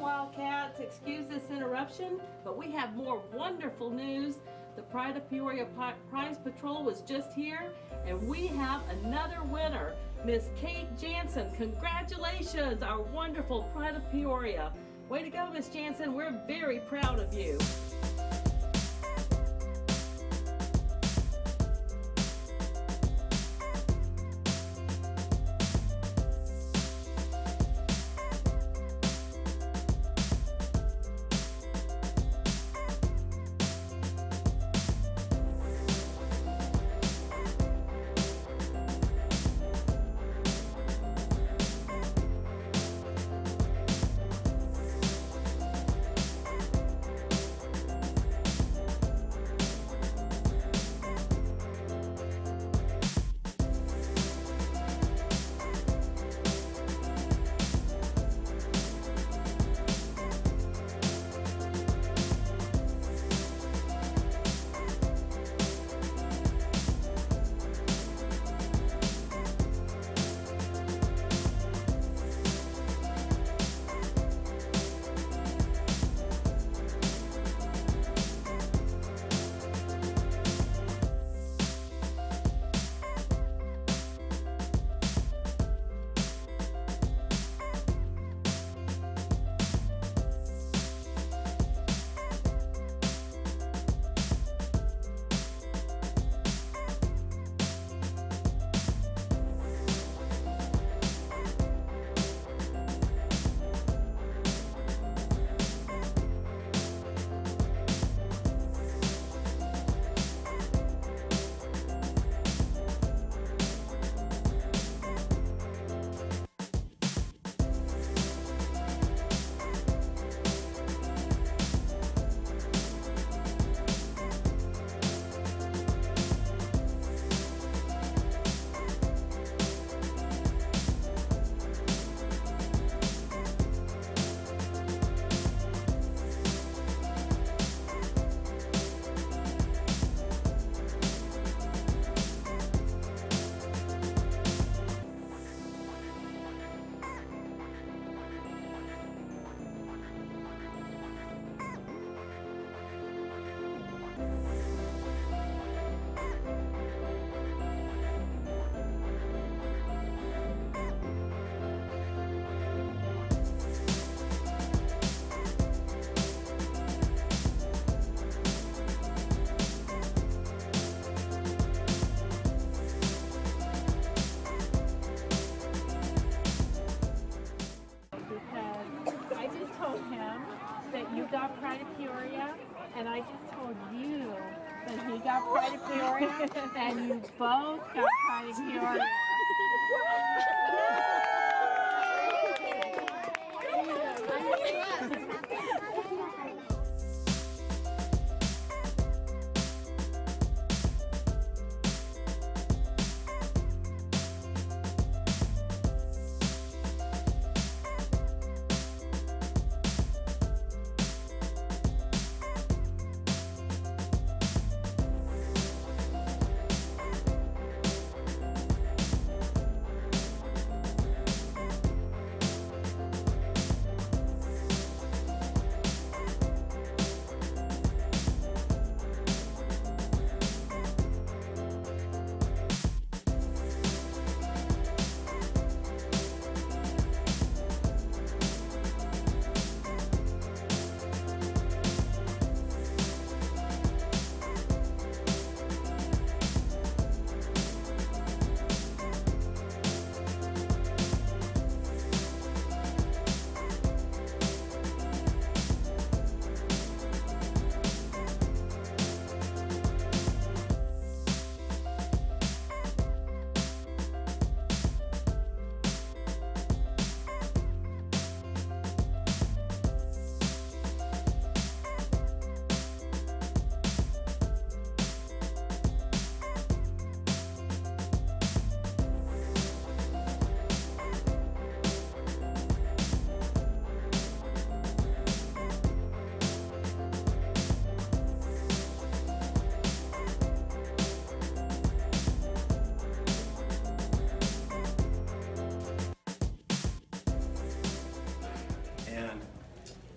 Wildcats. Excuse this interruption, but we have more wonderful news. The Pride of Peoria Prize Patrol was just here, and we have another winner, Miss Kate Jansen. Congratulations, our wonderful Pride of Peoria. Way to go, Miss Jansen. We're very proud of you. I just told him that you got Pride of Peoria, and I just told you that he got Pride of Peoria, and you both got Pride of Peoria.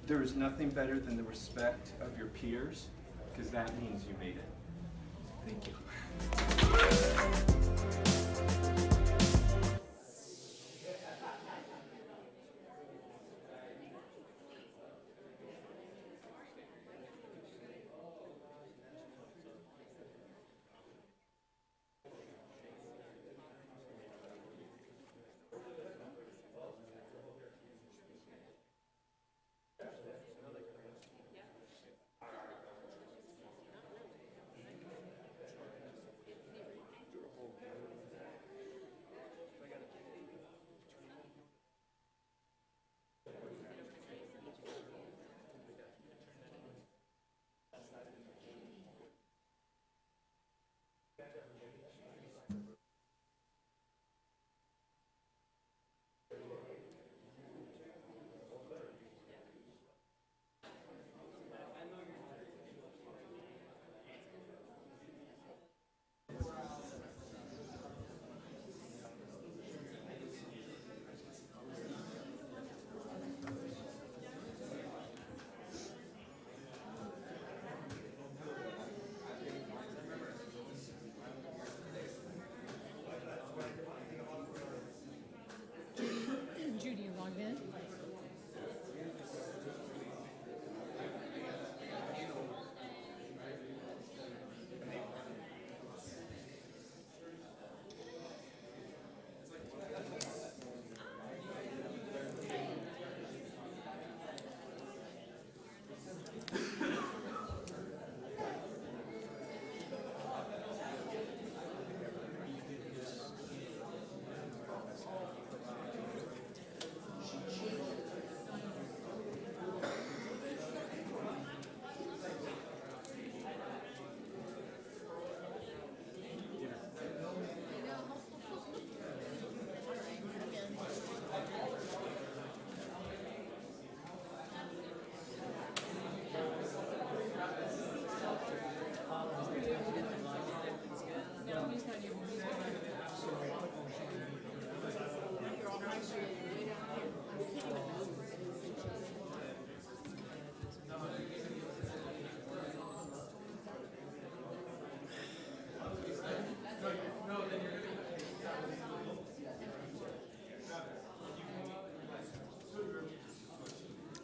There is nothing better than the respect of your peers, because that means you made it. Thank you. Judy, you logged in?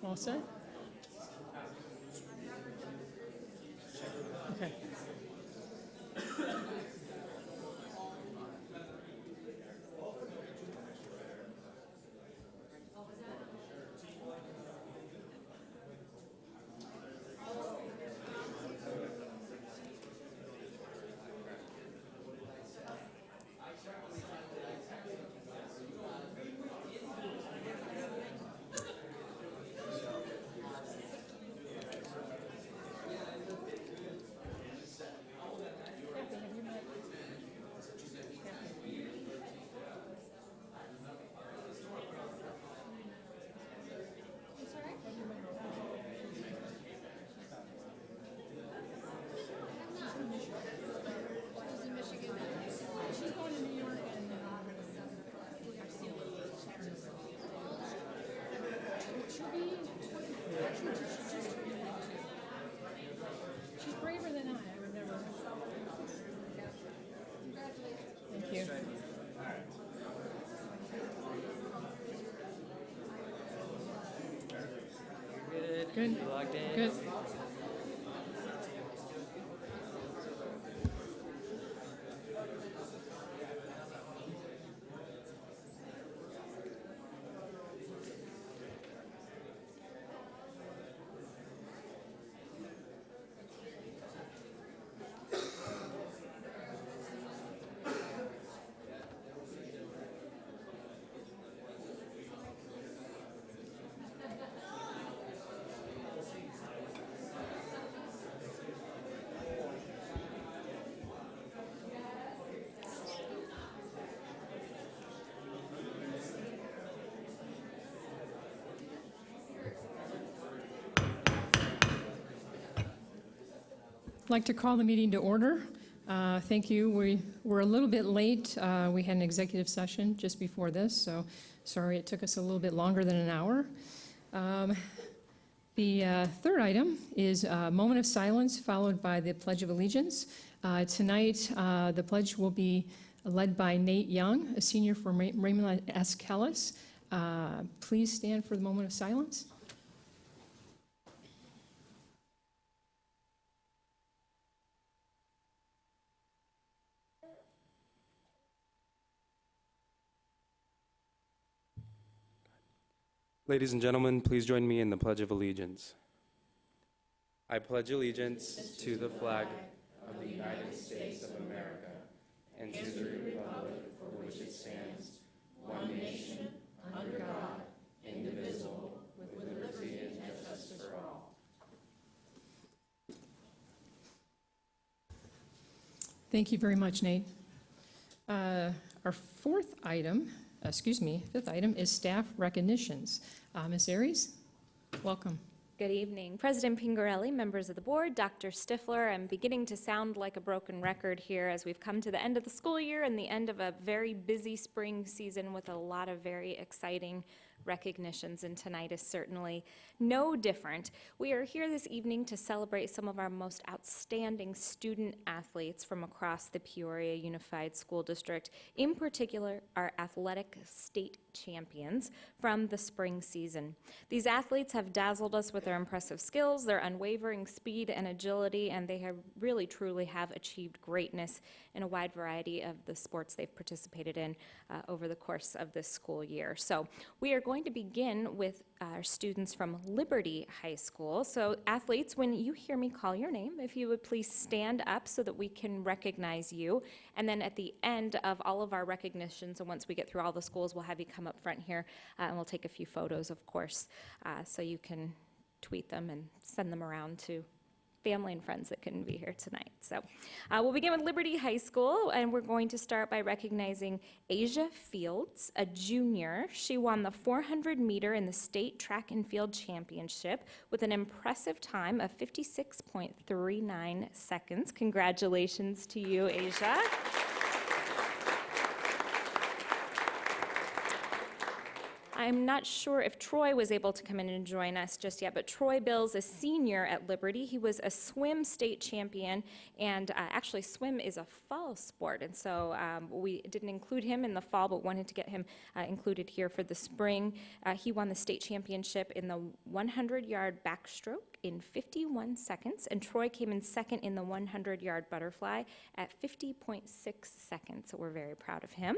All set? Okay. She's braver than I remember. Thank you. Good. You logged in? Good. I'd like to call the meeting to order. Thank you. We were a little bit late. We had an executive session just before this, so sorry it took us a little bit longer than an hour. The third item is a moment of silence followed by the Pledge of Allegiance. Tonight, the pledge will be led by Nate Young, a senior from Raymond S. Kellis. Please stand for the moment of silence. Ladies and gentlemen, please join me in the Pledge of Allegiance. I pledge allegiance to the flag of the United States of America and to the republic for which it stands, one nation, under God, indivisible, with liberty and justice for all. Thank you very much, Nate. Our fifth item is staff recognitions. Ms. Aries, welcome. Good evening. President Pingarelli, members of the board, Dr. Stifler. I'm beginning to sound like a broken record here as we've come to the end of the school year and the end of a very busy spring season with a lot of very exciting recognitions, and tonight is certainly no different. We are here this evening to celebrate some of our most outstanding student athletes from across the Peoria Unified School District, in particular our athletic state champions from the spring season. These athletes have dazzled us with their impressive skills, their unwavering speed and agility, and they have really truly have achieved greatness in a wide variety of the sports they've participated in over the course of this school year. So we are going to begin with our students from Liberty High School. So athletes, when you hear me call your name, if you would please stand up so that we can recognize you. And then at the end of all of our recognitions, and once we get through all the schools, we'll have you come up front here and we'll take a few photos, of course, so you can tweet them and send them around to family and friends that couldn't be here tonight. So we'll begin with Liberty High School, and we're going to start by recognizing Asia Fields, a junior. She won the 400 meter in the state track and field championship with an impressive time of 56.39 seconds. Congratulations to you, Asia. I'm not sure if Troy was able to come in and join us just yet, but Troy Bill's a senior at Liberty. He was a swim state champion, and actually swim is a fall sport, and so we didn't include him in the fall, but wanted to get him included here for the spring. He won the state championship in the 100-yard backstroke in 51 seconds, and Troy came in second in the 100-yard butterfly at 50.6 seconds, so we're very proud of him.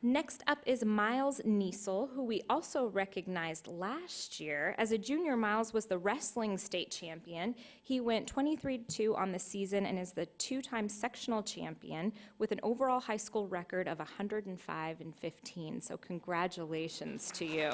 Next up is Miles Niesel, who we also recognized last year. As a junior, Miles was the wrestling state champion. He went 23-2 on the season and is the two-time sectional champion with an overall high school record of 105-15. So congratulations to you.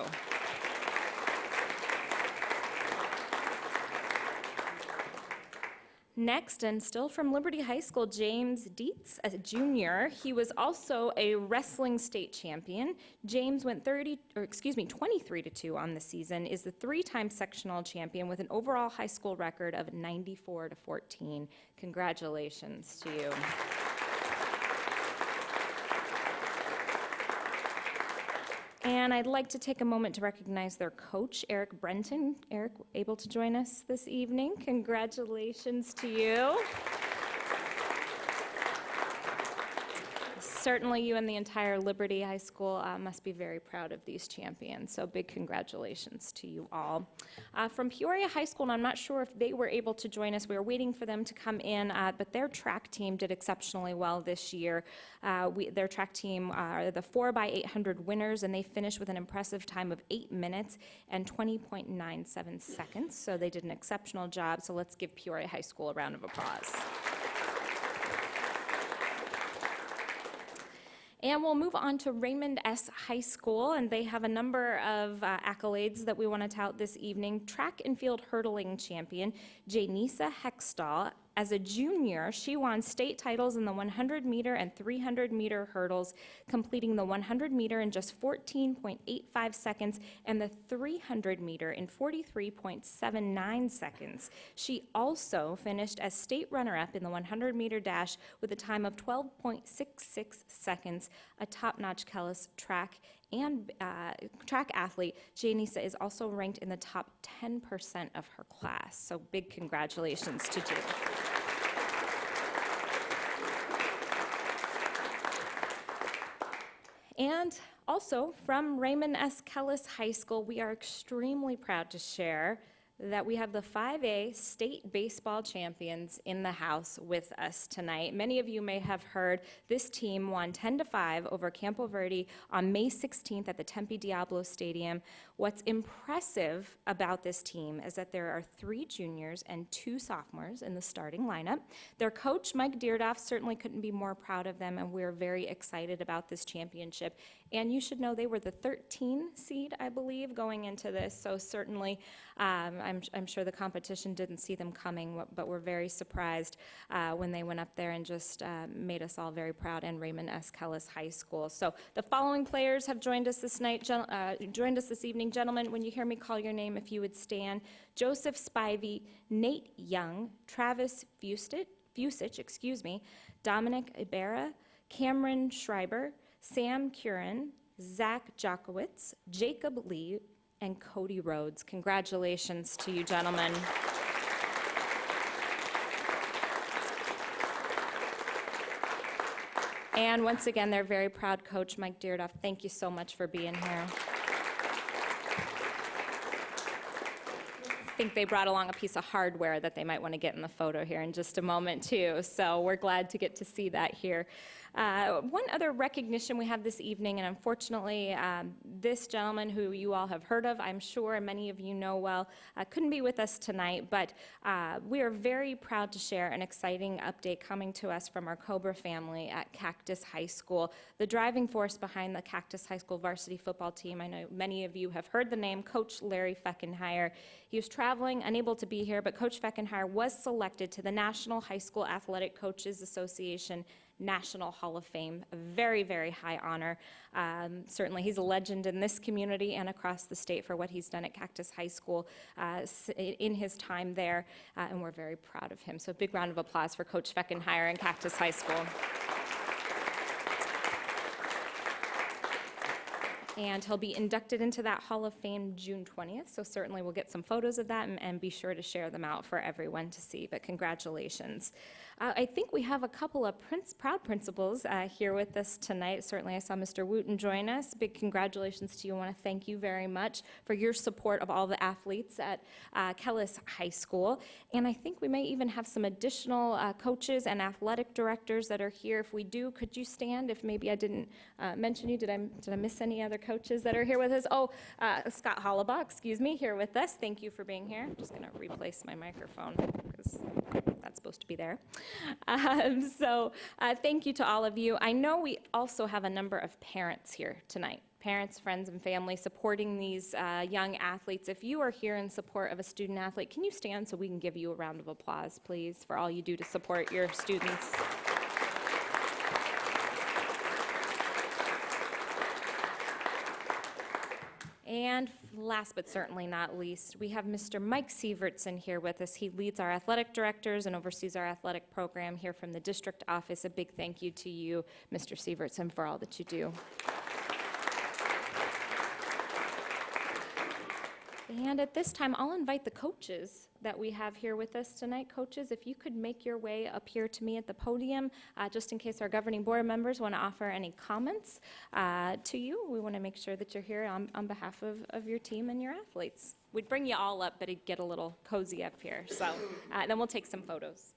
Next, and still from Liberty High School, James Dietz, a junior. He was also a wrestling state champion. James went 23-2 on the season, is the three-time sectional champion with an overall high school record of 94-14. Congratulations to you. And I'd like to take a moment to recognize their coach, Eric Brenton. Eric, able to join us this evening? Congratulations to you. Certainly you and the entire Liberty High School must be very proud of these champions, so big congratulations to you all. From Peoria High School, and I'm not sure if they were able to join us, we were waiting for them to come in, but their track team did exceptionally well this year. Their track team are the 4x800 winners, and they finished with an impressive time of 8 minutes and 20.97 seconds, so they did an exceptional job, so let's give Peoria High School a round of applause. And we'll move on to Raymond S. High School, and they have a number of accolades that we want to tout this evening. Track and field hurdling champion, Janisa Hextall, As a junior, she won state titles in the 100-meter and 300-meter hurdles, completing the 100-meter in just 14.85 seconds and the 300-meter in 43.79 seconds. She also finished as state runner-up in the 100-meter dash with a time of 12.66 seconds. A top-notch Kellis track athlete, Janisa is also ranked in the top 10% of her class. So big congratulations to Jane. And also from Raymond S. Kellis High School, we are extremely proud to share that we have the 5A state baseball champions in the house with us tonight. Many of you may have heard this team won 10-5 over Campo Verde on May 16th at the Tempe Diablo Stadium. What's impressive about this team is that there are 3 juniors and 2 sophomores in the starting lineup. Their coach, Mike Deardoff, certainly couldn't be more proud of them, and we're very excited about this championship. And you should know they were the 13 seed, I believe, going into this, so certainly I'm sure the competition didn't see them coming, but we're very surprised when they went up there and just made us all very proud, and Raymond S. Kellis High School. So the following players have joined us this evening. Gentlemen, when you hear me call your name, if you would stand: Joseph Spivey, Nate Young, Travis Fusich, Dominic Ibarra, Cameron Schreiber, Sam Curran, Zach Jokowitz, Jacob Lee, and Cody Rhodes. Congratulations to you, gentlemen. And once again, their very proud coach, Mike Deardoff. Thank you so much for being here. I think they brought along a piece of hardware that they might want to get in the photo here in just a moment, too. So we're glad to get to see that here. One other recognition we have this evening, and unfortunately, this gentleman who you all have heard of, I'm sure, and many of you know well, couldn't be with us tonight, but we are very proud to share an exciting update coming to us from our Cobra family at Cactus High School. The driving force behind the Cactus High School varsity football team, I know many of you have heard the name, Coach Larry Feckenhire. He was traveling, unable to be here, but Coach Feckenhire was selected to the National High School Athletic Coaches Association National Hall of Fame, a very, very high honor. Certainly, he's a legend in this community and across the state for what he's done at Cactus High School in his time there, and we're very proud of him. So a big round of applause for Coach Feckenhire and Cactus High School. And he'll be inducted into that Hall of Fame June 20th, so certainly we'll get some photos of that and be sure to share them out for everyone to see, but congratulations. I think we have a couple of proud principals here with us tonight. Certainly I saw Mr. Wooten join us. Big congratulations to you. I want to thank you very much for your support of all the athletes at Kellis High School. And I think we may even have some additional coaches and athletic directors that are here. If we do, could you stand? If maybe I didn't mention you, did I miss any other coaches that are here with us? Oh, Scott Hollabaugh, excuse me, here with us. Thank you for being here. I'm just going to replace my microphone because that's supposed to be there. Thank you to all of you. I know we also have a number of parents here tonight. Parents, friends, and family supporting these young athletes. If you are here in support of a student athlete, can you stand so we can give you a round of applause, please, for all you do to support your students? And last but certainly not least, we have Mr. Mike Sievertson here with us. He leads our athletic directors and oversees our athletic program here from the district office. A big thank you to you, Mr. Sievertson, for all that you do. And at this time, I'll invite the coaches that we have here with us tonight. Coaches, if you could make your way up here to me at the podium, just in case our governing board members want to offer any comments to you. We want to make sure that you're here on behalf of your team and your athletes. We'd bring you all up, but it'd get a little cozy up here. So then we'll take some photos.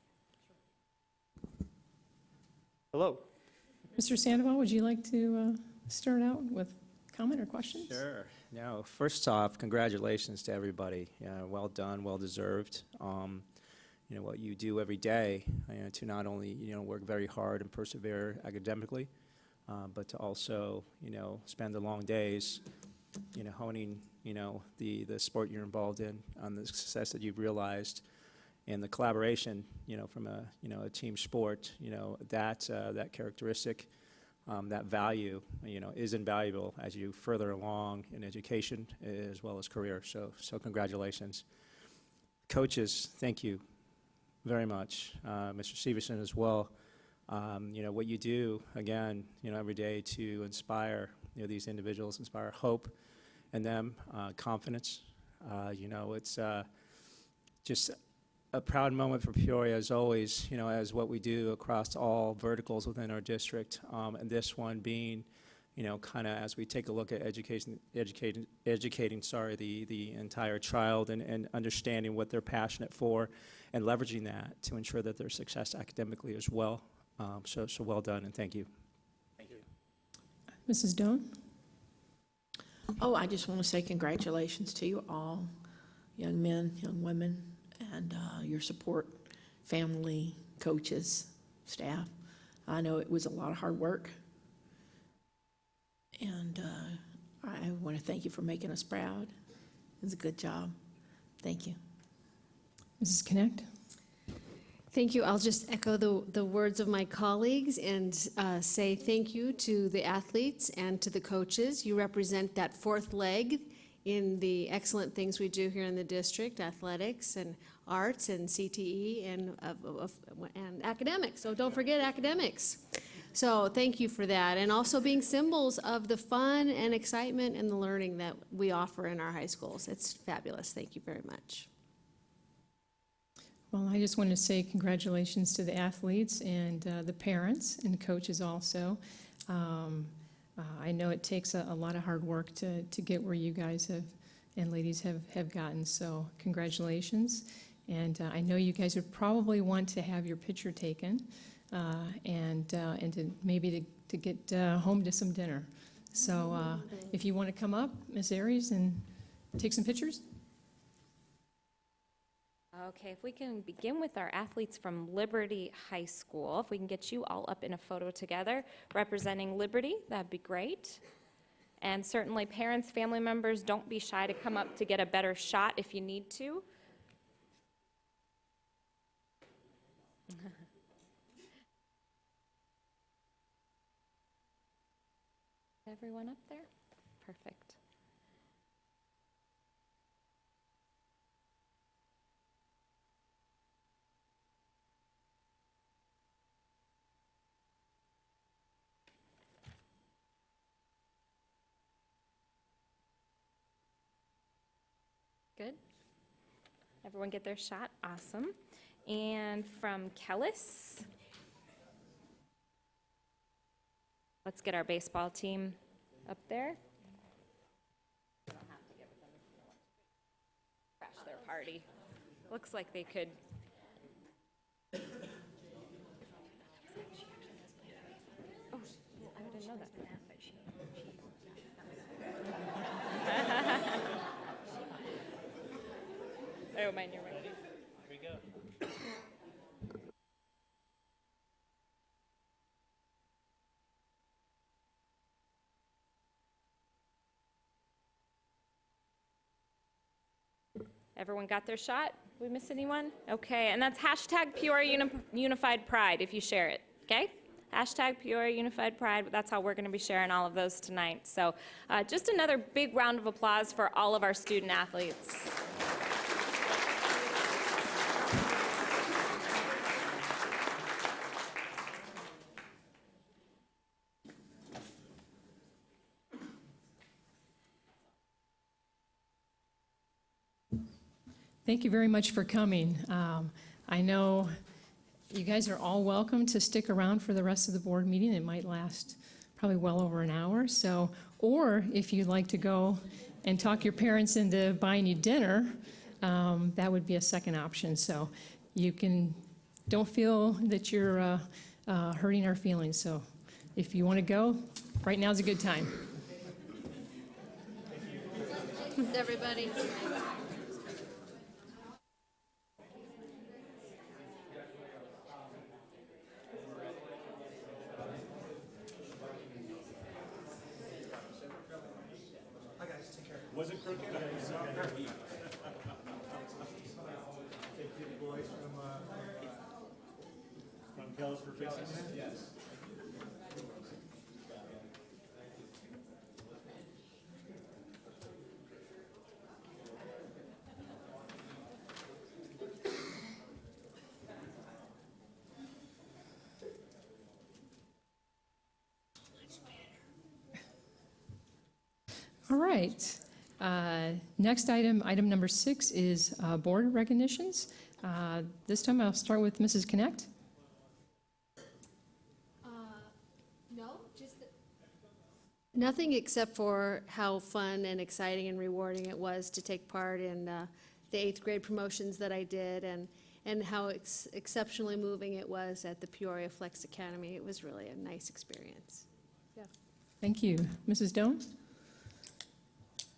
Hello. Mr. Sandoval, would you like to start out with comment or questions? Sure. No, first off, congratulations to everybody. Well done, well deserved. What you do every day to not only, work very hard and persevere academically, but to also, spend the long days, honing, the sport you're involved in, on the success that you've realized. and the collaboration, from a team sport, that characteristic, that value, is invaluable as you further along in education as well as career. So congratulations. Coaches, thank you very much. Mr. Severson as well. What you do, again, every day to inspire, these individuals, inspire hope in them, confidence. It's just a proud moment for Peoria as always, as what we do across all verticals within our district. And this one being, kind of as we take a look at educating the entire child and understanding what they're passionate for and leveraging that to ensure that their success academically as well. So well done, and thank you. Thank you. Mrs. Doan? Oh, I just want to say congratulations to you all, young men, young women, and your support, family, coaches, staff. I know it was a lot of hard work, and I want to thank you for making us proud. It was a good job. Thank you. Mrs. Connect? Thank you. I'll just echo the words of my colleagues and say thank you to the athletes and to the coaches. You represent that fourth leg in the excellent things we do here in the district, athletics and arts and CTE and academics. So don't forget academics. So thank you for that. And also being symbols of the fun and excitement and the learning that we offer in our high schools. It's fabulous. Thank you very much. Well, I just want to say congratulations to the athletes and the parents and coaches also. I know it takes a lot of hard work to get where you guys have and ladies have gotten, so congratulations. And I know you guys would probably want to have your picture taken and to maybe to get home to some dinner. So if you want to come up, Ms. Aries, and take some pictures. Okay, if we can begin with our athletes from Liberty High School. If we can get you all up in a photo together representing Liberty, that'd be great. And certainly parents, family members, don't be shy to come up to get a better shot if you need to. Everyone up there? Perfect. Good. Everyone get their shot? Awesome. And from Kellis, let's get our baseball team up there. Crash their party. Looks like they could. Oh, I didn't know that. Oh, mine, you're right. Here we go. Everyone got their shot? Did we miss anyone? Okay, and that's hashtag Peoria Unified Pride if you share it, okay? Hashtag Peoria Unified Pride, that's how we're gonna be sharing all of those tonight. So just another big round of applause for all of our student athletes. Thank you very much for coming. I know you guys are all welcome to stick around for the rest of the board meeting. It might last probably well over an hour. So, or if you'd like to go and talk your parents into buying you dinner, that would be a second option. So you don't feel that you're hurting our feelings. So if you want to go, right now's a good time. Everybody. Was it crooked? All right. Next item, item number 6, is board recognitions. This time I'll start with Mrs. Connect. No, just. Nothing except for how fun and exciting and rewarding it was to take part in the 8th grade promotions that I did, and how exceptionally moving it was at the Peoria Flex Academy. It was really a nice experience. Thank you. Mrs. Doan?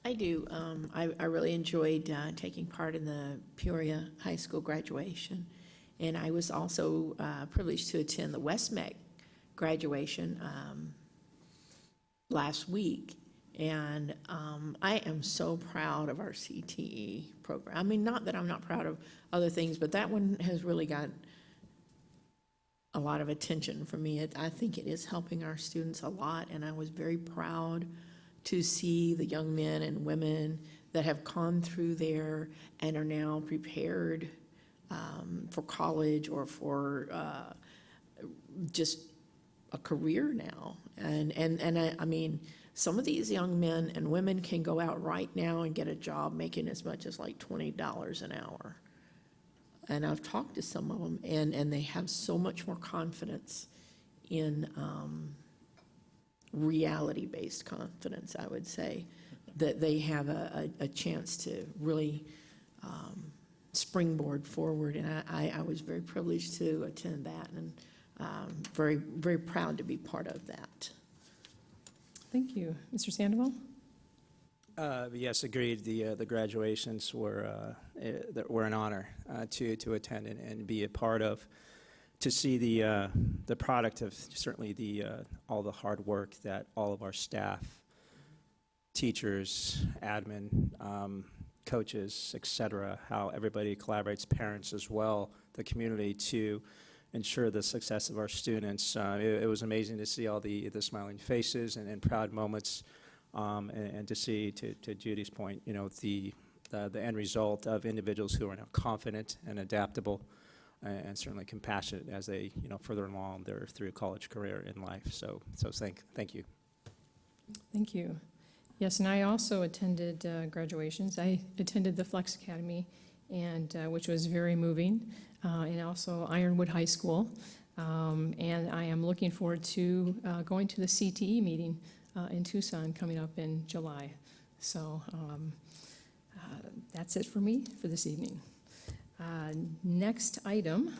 I do. I really enjoyed taking part in the Peoria High School graduation. And I was also privileged to attend the West Meck graduation last week. And I am so proud of our CTE program. I mean, not that I'm not proud of other things, but that one has really got a lot of attention from me. I think it is helping our students a lot, and I was very proud to see the young men and women that have gone through there and are now prepared for college or for just a career now. And I mean, some of these young men and women can go out right now and get a job making as much as like $20 an hour. And I've talked to some of them, and they have so much more confidence in reality-based confidence, I would say, that they have a chance to really springboard forward. And I was very privileged to attend that, and very, very proud to be part of that. Thank you. Mr. Sandoval? Yes, agreed. The graduations were an honor to attend and be a part of. To see the product of certainly all the hard work that all of our staff, teachers, admin, coaches, et cetera, how everybody collaborates, parents as well, the community, to ensure the success of our students. It was amazing to see all the smiling faces and proud moments, and to see, to Judy's point, you know, the end result of individuals who are now confident and adaptable, and certainly compassionate as they, you know, further along their through college career in life. So thank you. Thank you. Yes, and I also attended graduations. I attended the Flex Academy, and which was very moving, and also Ironwood High School. And I am looking forward to going to the CTE meeting in Tucson coming up in July. So that's it for me for this evening. Next item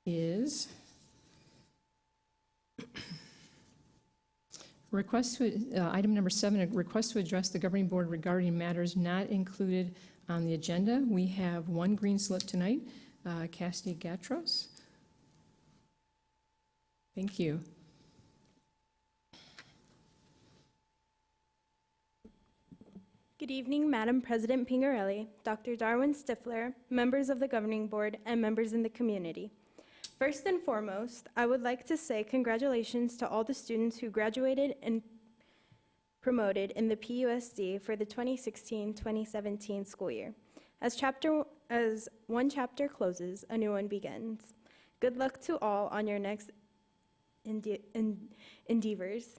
is item number 7, a request to address the governing board regarding matters not included on the agenda. We have one green slip tonight. Cassidy Gatros. Thank you. Good evening, Madam President Pingarelli, Dr. Darwin Stifler, members of the governing board, and members in the community. First and foremost, I would like to say congratulations to all the students who graduated and promoted in the PUSD for the 2016-2017 school year. As one chapter closes, a new one begins. Good luck to all on your next endeavors.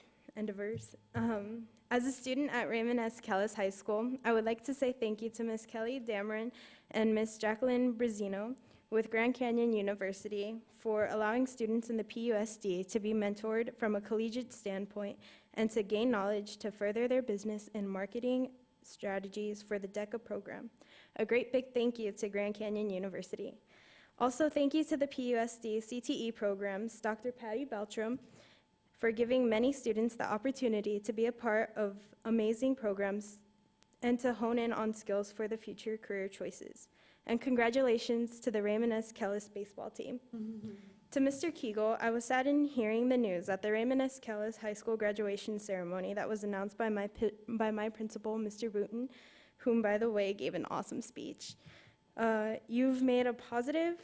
As a student at Raymond S. Kellis High School, I would like to say thank you to Ms. Kelly Dameron and Ms. Jacqueline Brazino with Grand Canyon University for allowing students in the PUSD to be mentored from a collegiate standpoint and to gain knowledge to further their business and marketing strategies for the DECA program. A great big thank you to Grand Canyon University. Also, thank you to the PUSD CTE programs, Dr. Patty Beltram, for giving many students the opportunity to be a part of amazing programs and to hone in on skills for the future career choices. And congratulations to the Raymond S. Kellis baseball team. Mm-hmm. To Mr. Kegel, I was saddened hearing the news at the Raymond S. Kellis High School graduation ceremony that was announced by my principal, Mr. Booten, whom, by the way, gave an awesome speech. You've made a positive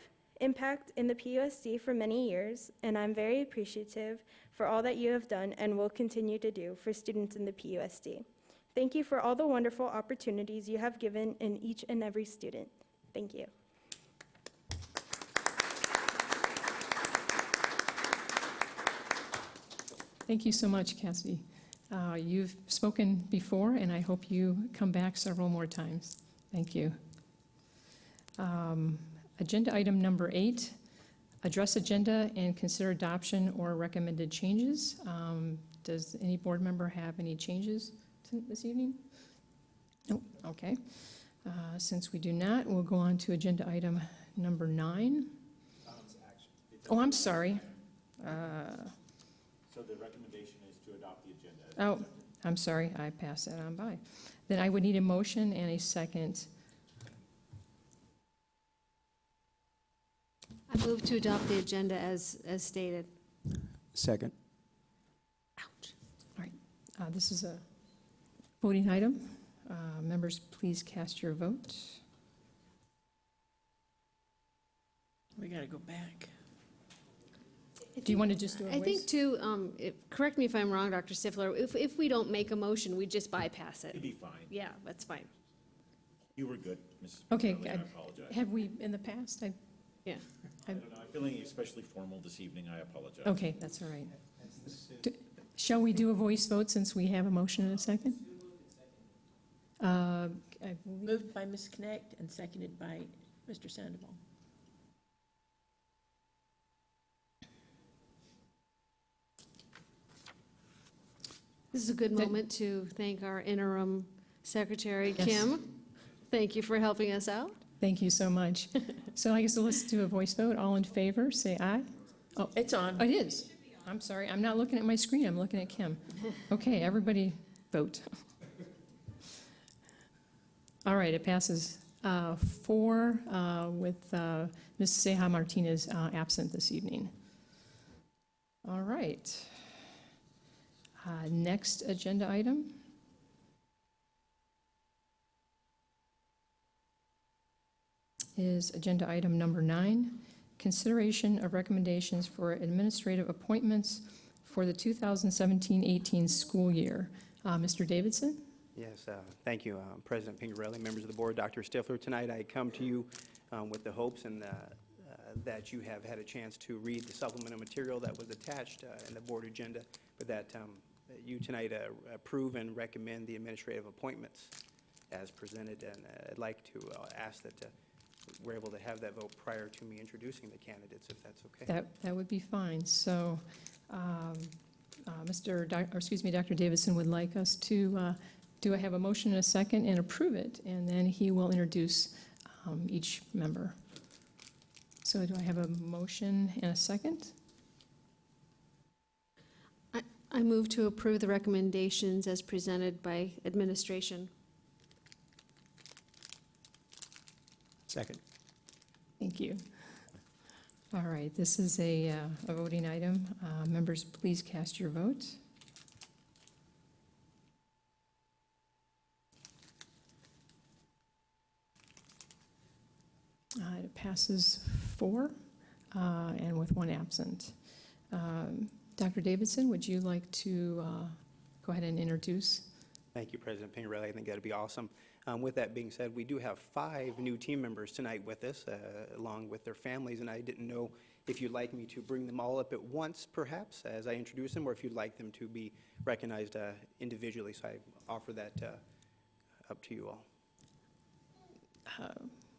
impact in the PUSD for many years, and I'm very appreciative for all that you have done and will continue to do for students in the PUSD. Thank you for all the wonderful opportunities you have given in each and every student. Thank you. Thank you so much, Cassidy. You've spoken before, and I hope you come back several more times. Thank you. Agenda item number 8, address agenda and consider adoption or recommended changes. Does any board member have any changes this evening? Nope, okay. Since we do not, we'll go on to agenda item number 9. Oh, I'm sorry. So the recommendation is to adopt the agenda. Oh, I'm sorry, I passed that on by. Then I would need a motion and a second. I move to adopt the agenda as stated. Second. Ouch. All right, this is a voting item. Members, please cast your vote. We got to go back. Do you want to just do a I voice? think too, correct me if I'm wrong, Dr. Stifler, if we don't make a motion, we just bypass it. It'd be fine. Yeah, that's fine. You were good, Mrs. Okay, Pingerelli, I good. apologize. Have we in the past? Yeah. I don't know, I'm feeling especially formal this evening, I apologize. Okay, that's all right. Shall we do a voice vote since we have a motion and a second? I believe- Moved by Ms. Connect and seconded by Mr. Sandoval. This is a good moment to thank our interim secretary, Yes. Kim. Thank you for helping us out. Thank you so much. So I guess let's do a voice vote. All in favor, say aye. It's on. Oh, it is. I'm sorry, I'm not looking at my screen, I'm looking at Kim. Okay, everybody vote. All right, it passes 4 with Ms. Ceja Martinez absent this evening. All right. Next agenda item. Is agenda item number 9, consideration of recommendations for administrative appointments for the 2017-18 school year. Mr. Davidson? Yes, thank you, President Pingerelli, members of the board, Dr. Stifler. Tonight I come to you with the hopes and that you have had a chance to read the supplemental material that was attached in the board agenda, but that you tonight approve and recommend the administrative appointments as presented. And I'd like to ask that we're able to have that vote prior to me introducing the candidates, if that's okay. That would be fine. So Dr. Davidson would like us to, do I have a motion and a second and approve it? And then he will introduce each member. So do I have a motion and a second? I move to approve the recommendations as presented by administration. Second. Thank you. All right, this is a voting item. Members, please cast your vote. It passes 4 and with 1 absent. Dr. Davidson, would you like to go ahead and introduce? Thank you, President Pingerelli. I think that'd be awesome. With that being said, we do have 5 new team members tonight with us, along with their families, and I didn't know if you'd like me to bring them all up at once, perhaps, as I introduce them, or if you'd like them to be recognized individually. So I offer that up to you all.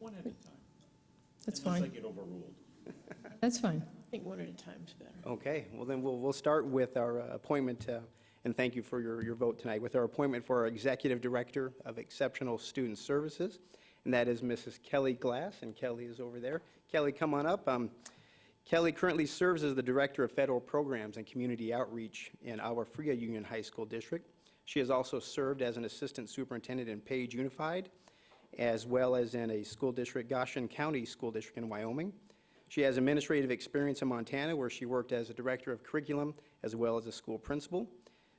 One at a time. That's fine. Unless I get overruled. That's fine. I think one at a time is better. Okay, well then we'll start with our appointment, and thank you for your vote tonight, with our appointment for our Executive Director of Exceptional Student Services, and that is Mrs. Kelly Glass, and Kelly is over there. Kelly, come on up. Kelly currently serves as the Director of Federal Programs and Community Outreach in our Fria Union High School District. She has also served as an Assistant Superintendent in Page Unified, as well as in a school district, Goshen County School District in Wyoming. She has administrative experience in Montana, where she worked as a Director of Curriculum as well as a school principal.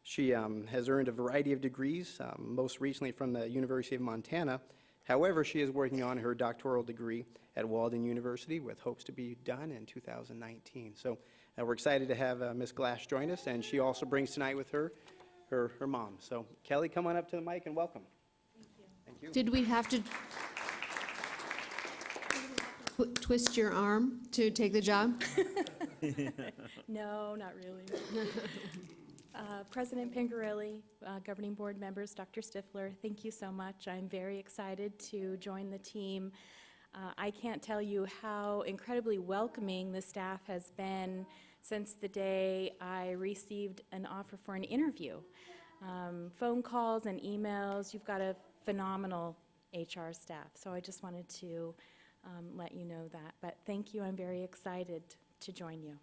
She has earned a variety of degrees, most recently from the University of Montana, However, she is working on her doctoral degree at Walden University with hopes to be done in 2019. So we're excited to have Ms. Glass join us, and she also brings tonight with her her mom. So Kelly, come on up to the mic and welcome. Thank you. Did we have to twist your arm to take the job? No, not really. President Pingarelli, governing board members, Dr. Stifler, thank you so much. I'm very excited to join the team. I can't tell you how incredibly welcoming the staff has been since the day I received an offer for an interview. Phone calls and emails, you've got a phenomenal HR staff, so I just wanted to let you know that. But thank you, I'm very excited to join you.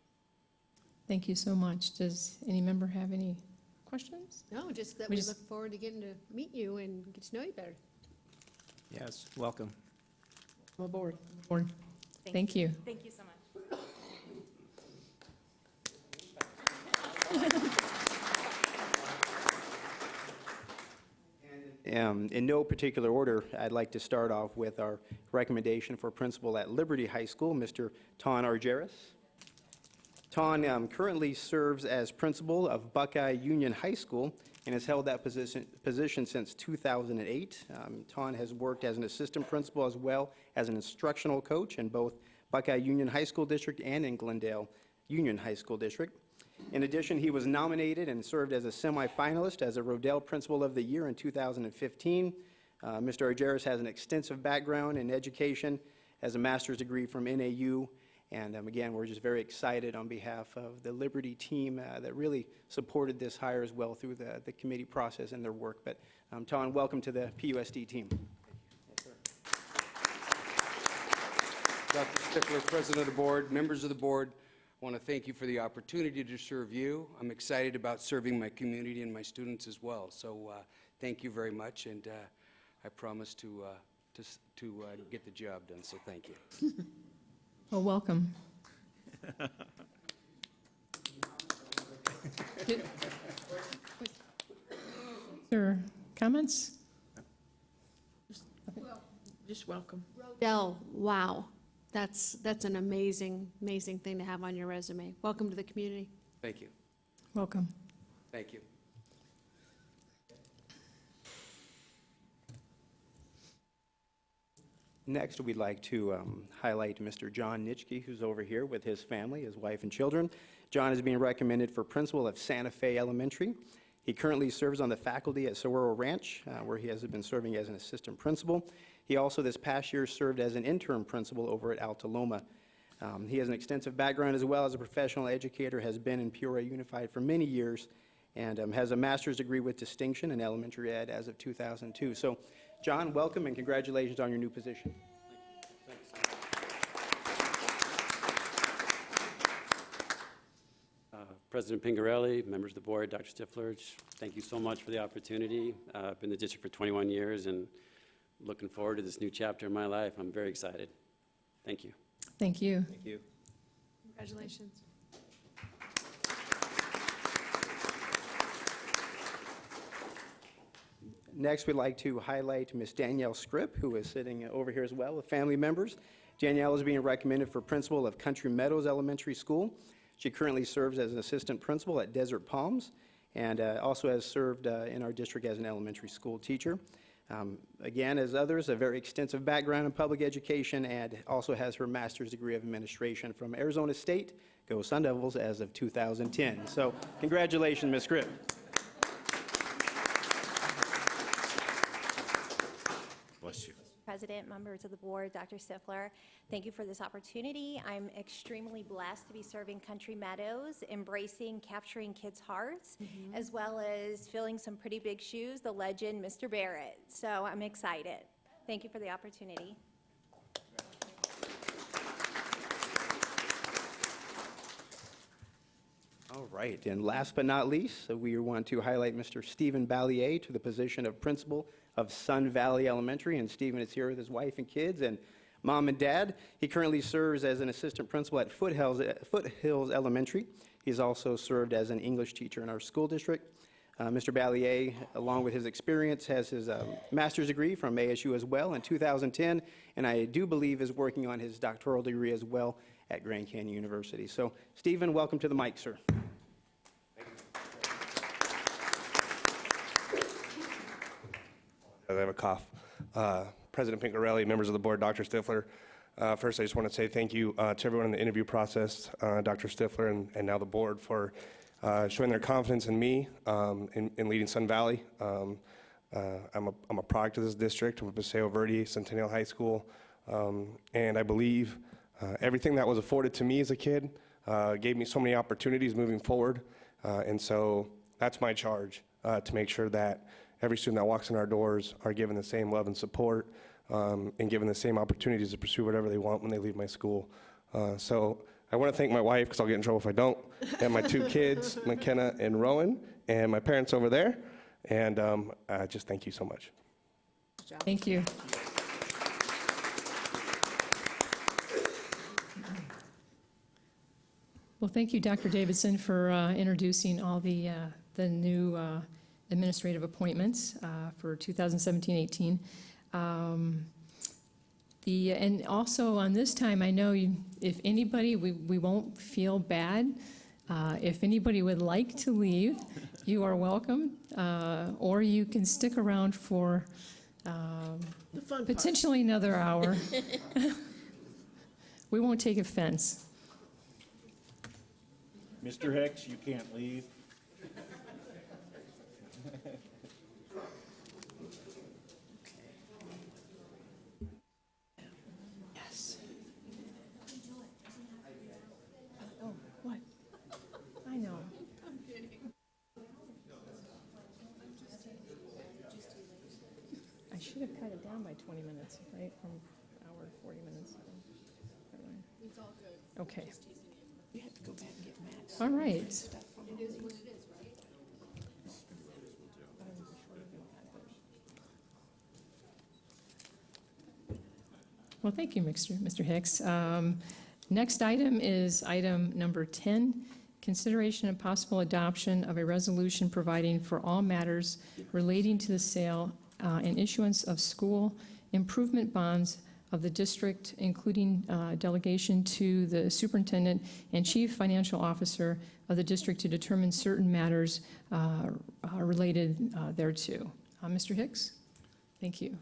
Thank you so much. Does any member have any questions? No, just that We we just- look forward to getting to meet you and get to know you better. Yes, welcome. Come aboard. Or, thank you. Thank you so much. In no particular order, I'd like to start off with our recommendation for principal at Liberty High School, Mr. Ton Argeris. Ton currently serves as principal of Buckeye Union High School and has held that position since 2008. Ton has worked as an assistant principal as well as an instructional coach in both Buckeye Union High School District and in Glendale Union High School District. In addition, he was nominated and served as a semifinalist as a Rodale Principal of the Year in 2015. Mr. Argeris has an extensive background in education, has a master's degree from NAU, and again, we're just very excited on behalf of the Liberty team that really supported this hire as well through the committee process and their work. But Ton, welcome to the PUSD team. Dr. Stifler, President of the Board, members of the Board, I want to thank you for the opportunity to serve you. I'm excited about serving my community and my students as well. So thank you very much, and I promise to get the job done, so thank you. Well, welcome. Sir, comments? Just welcome. Dell, wow. That's an amazing, amazing thing to have on your resume. Welcome to the community. Thank you. Welcome. Thank you. Next, we'd like to highlight Mr. John Nitschke, who's over here with his family, his wife and children. John is being recommended for principal of Santa Fe Elementary. He currently serves on the faculty at Saguaro Ranch, where he has been serving as an assistant principal. He also this past year served as an interim principal over at Alta Loma. He has an extensive background as well as a professional educator, has been in Peoria Unified for many years, and has a master's degree with distinction in elementary ed as of 2002. So, John, welcome and congratulations on your new position. President Pingarelli, members of the board, Dr. Stifler, thank you so much for the opportunity. I've been in the district for 21 years and looking forward to this new chapter in my life. I'm very excited. Thank you. Thank you. Thank you. Congratulations. Next, we'd like to highlight Ms. Danielle Scripp, who is sitting over here as well with family members. Danielle is being recommended for principal of Country Meadows Elementary School. She currently serves as an assistant principal at Desert Palms and also has served in our district as an elementary school teacher. Again, as others, a very extensive background in public education and also has her master's degree of administration from Arizona State. Go Sun Devils as of 2010. So congratulations, Ms. Scripp. Bless you. President, members of the board, Dr. Stifler, thank you for this opportunity. I'm extremely blessed to be serving Country Meadows, embracing, capturing kids' hearts, as well as filling some pretty big shoes, the legend, Mr. Barrett. So I'm excited. Thank you for the opportunity. All right, and last but not least, we want to highlight Mr. Stephen Ballier to the position of principal of Sun Valley Elementary, and Stephen is here with his wife and kids and mom and dad. He currently serves as an assistant principal at Foothills Elementary. He's also served as an English teacher in our school district. Mr. Ballier, along with his experience, has his master's degree from ASU as well in 2010, and I do believe is working on his doctoral degree as well at Grand Canyon University. So, Stephen, welcome to the mic, sir. I have a cough. President Pincarelli, members of the board, Dr. Stifler. First, I just want to say thank you to everyone in the interview process, Dr. Stifler and now the board, for showing their confidence in me in leading Sun Valley. I'm a product of this district, of Paseo Verde Centennial High School, and I believe everything that was afforded to me as a kid gave me so many opportunities moving forward, and so that's my charge, to make sure that every student that walks in our doors are given the same love and support, and given the same opportunities to pursue whatever they want when they leave my school. So I want to thank my wife, because I'll get in trouble if I don't, and my two kids, McKenna and Rowan, and my parents over there, and just thank you so much. Thank you. Well, thank you, Dr. Davidson, for introducing all the new administrative appointments for 2017-18. And also on this time, I know if anybody, we won't feel bad. If anybody would like to leave, you are welcome, or you can stick around for potentially another hour. We won't take offense. Mr. Hicks, you can't leave. Yes. Oh, what? I know. I should have cut it down by 20 minutes, right, from hour 40 minutes. It's all good. Okay. You have to go back and get Matt's. All right. It is what it is, right? Well, thank you, Mr. Hicks. Next item is item number 10, consideration and possible adoption of a resolution providing for all matters relating to the sale and issuance of school improvement bonds of the district, including delegation to the superintendent and chief financial officer of the district to determine certain matters related thereto. Mr. Hicks, thank you.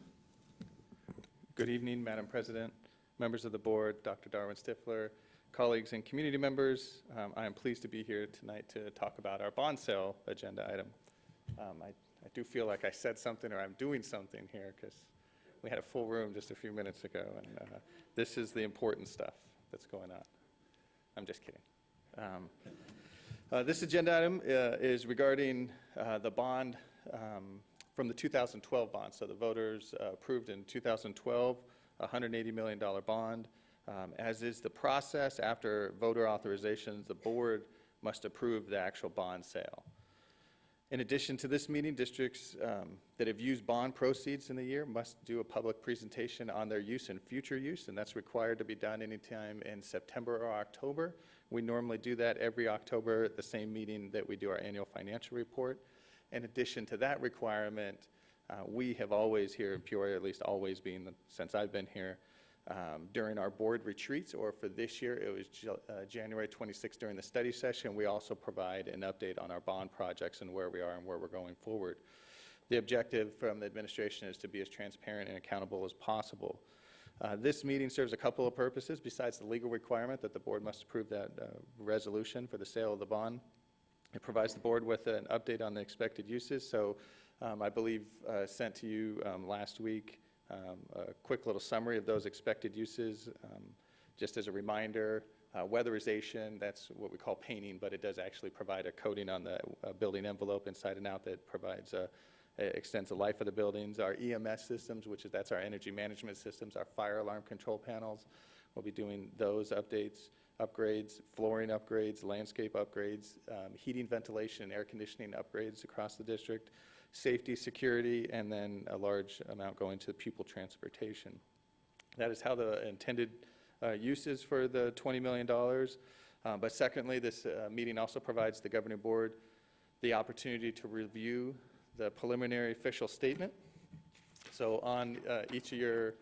Good evening, Madam President, members of the board, Dr. Darwin Stifler, colleagues and community members. I am pleased to be here tonight to talk about our bond sale agenda item. I do feel like I said something or I'm doing something here, because we had a full room just a few minutes ago, and this is the important stuff that's going on. I'm just kidding. This agenda item is regarding the bond from the 2012 bond. So the voters approved in 2012 a $180 million bond. As is the process, after voter authorizations, the board must approve the actual bond sale. In addition to this meeting, districts that have used bond proceeds in the year must do a public presentation on their use and future use, and that's required to be done anytime in September or October. We normally do that every October at the same meeting that we do our annual financial report. In addition to that requirement, we have always here in Peoria, at least always been since I've been here, during our board retreats, or for this year, it was January 26th during the study session, we also provide an update on our bond projects and where we are and where we're going forward. The objective from the administration is to be as transparent and accountable as possible. This meeting serves a couple of purposes besides the legal requirement that the board must approve that resolution for the sale of the bond. It provides the board with an update on the expected uses. So I believe sent to you last week a quick little summary of those expected uses. Just as a reminder, weatherization, that's what we call painting, but it does actually provide a coating on the building envelope inside and out that provides extends the life of the buildings. Our EMS systems, that's our energy management systems, our fire alarm control panels. We'll be doing those upgrades, flooring upgrades, landscape upgrades, heating, ventilation, and air conditioning upgrades across the district, safety, security, and then a large amount going to pupil transportation. That is how the intended use is for the $20 million. But secondly, this meeting also provides the governing board the opportunity to review the preliminary official statement. So on each of your,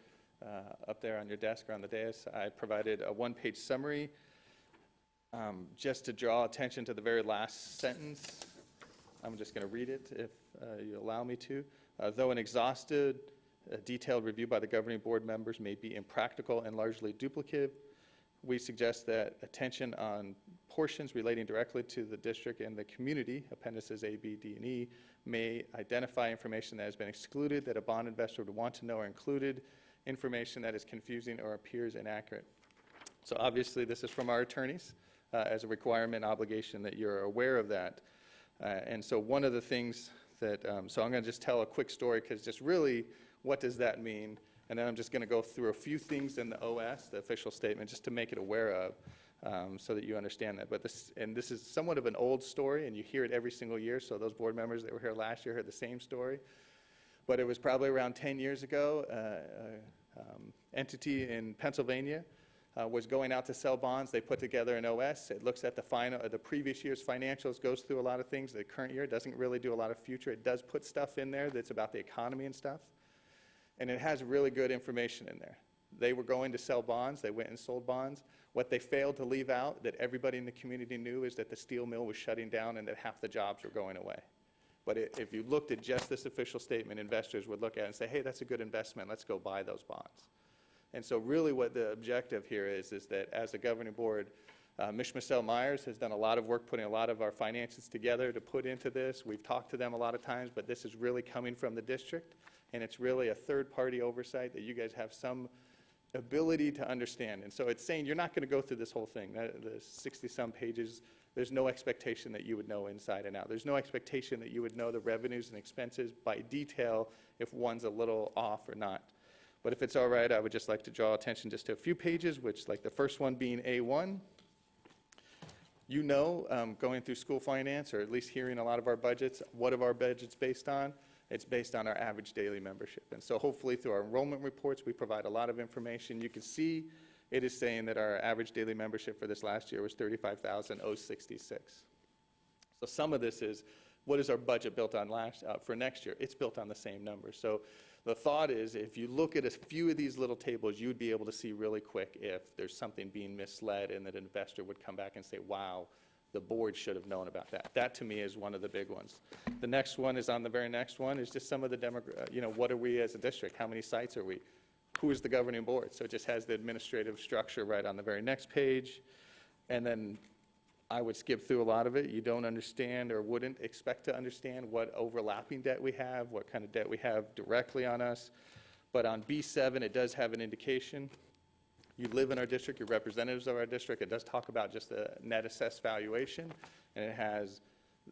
up there on your desk or on the dais, I provided a one-page summary just to draw attention to the very last sentence. I'm just going to read it if you allow me to. Though an exhaustive, detailed review by the governing board members may be impractical and largely duplicative, we suggest that attention on portions relating directly to the district and the community, appendices A, B, D, and E, may identify information that has been excluded that a bond investor would want to know, or included information that is confusing or appears inaccurate. So obviously this is from our attorneys as a requirement, obligation that you're aware of that. And so one of the things that, so I'm going to just tell a quick story, because just really, what does that mean? And then I'm just going to go through a few things in the OS, the official statement, just to make it aware of, so that you understand that. But this is somewhat of an old story, and you hear it every single year. So those board members that were here last year heard the same story. But it was probably around 10 years ago, entity in Pennsylvania was going out to sell bonds. They put together an OS. It looks at the previous year's financials, goes through a lot of things. The current year doesn't really do a lot of future. It does put stuff in there that's about the economy and stuff. And it has really good information in there. They were going to sell bonds. They went and sold bonds. What they failed to leave out that everybody in the community knew is that the steel mill was shutting down and that half the jobs were going away. But if you looked at just this official statement, investors would look at it and say, hey, that's a good investment. Let's go buy those bonds. And so really what the objective here is that as a governing board, Ms. Michelle Myers has done a lot of work putting a lot of our finances together to put into this. We've talked to them a lot of times, but this is really coming from the district. And it's really a third-party oversight that you guys have some ability to understand. And so it's saying you're not going to go through this whole thing, the 60-some pages. There's no expectation that you would know inside and out. There's no expectation that you would know the revenues and expenses by detail if one's a little off or not. But if it's all right, I would just like to draw attention just to a few pages, which like the first one being A1. You know, going through school finance, or at least hearing a lot of our budgets, what are our budgets based on? It's based on our average daily membership. And so hopefully through our enrollment reports, we provide a lot of information. You can see it is saying that our average daily membership for this last year was 35,066. So some of this is, what is our budget built on for next year? It's built on the same number. So the thought is, if you look at a few of these little tables, you would be able to see really quick if there's something being misled and that an investor would come back and say, wow, the board should have known about that. That, to me, is one of the big ones. The next one is on the very next one, is just some of the what are we as a district? How many sites are we? Who is the governing board? So it just has the administrative structure right on the very next page. And then I would skip through a lot of it. You don't understand or wouldn't expect to understand what overlapping debt we have, what kind of debt we have directly on us. But on B7, it does have an indication. You live in our district, you're representatives of our district. It does talk about just the net assessed valuation, and it has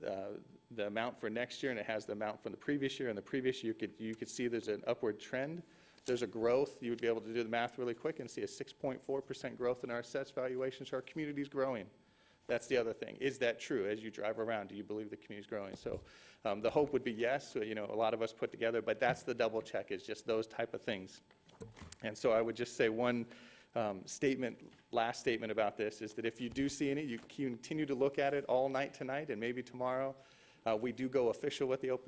the amount for next year, and it has the amount from the previous year. And the previous year, you could see there's an upward trend. There's a growth. You would be able to do the math really quick and see a 6.4% growth in our assessed valuation. So our community's growing. That's the other thing. Is that true? As you drive around, do you believe the community's growing? So the hope would be yes. So, a lot of us put together, but that's the double check, is just those type of things. And so I would just say one last statement about this is that if you do see any, you continue to look at it all night tonight and maybe tomorrow. We do go official with the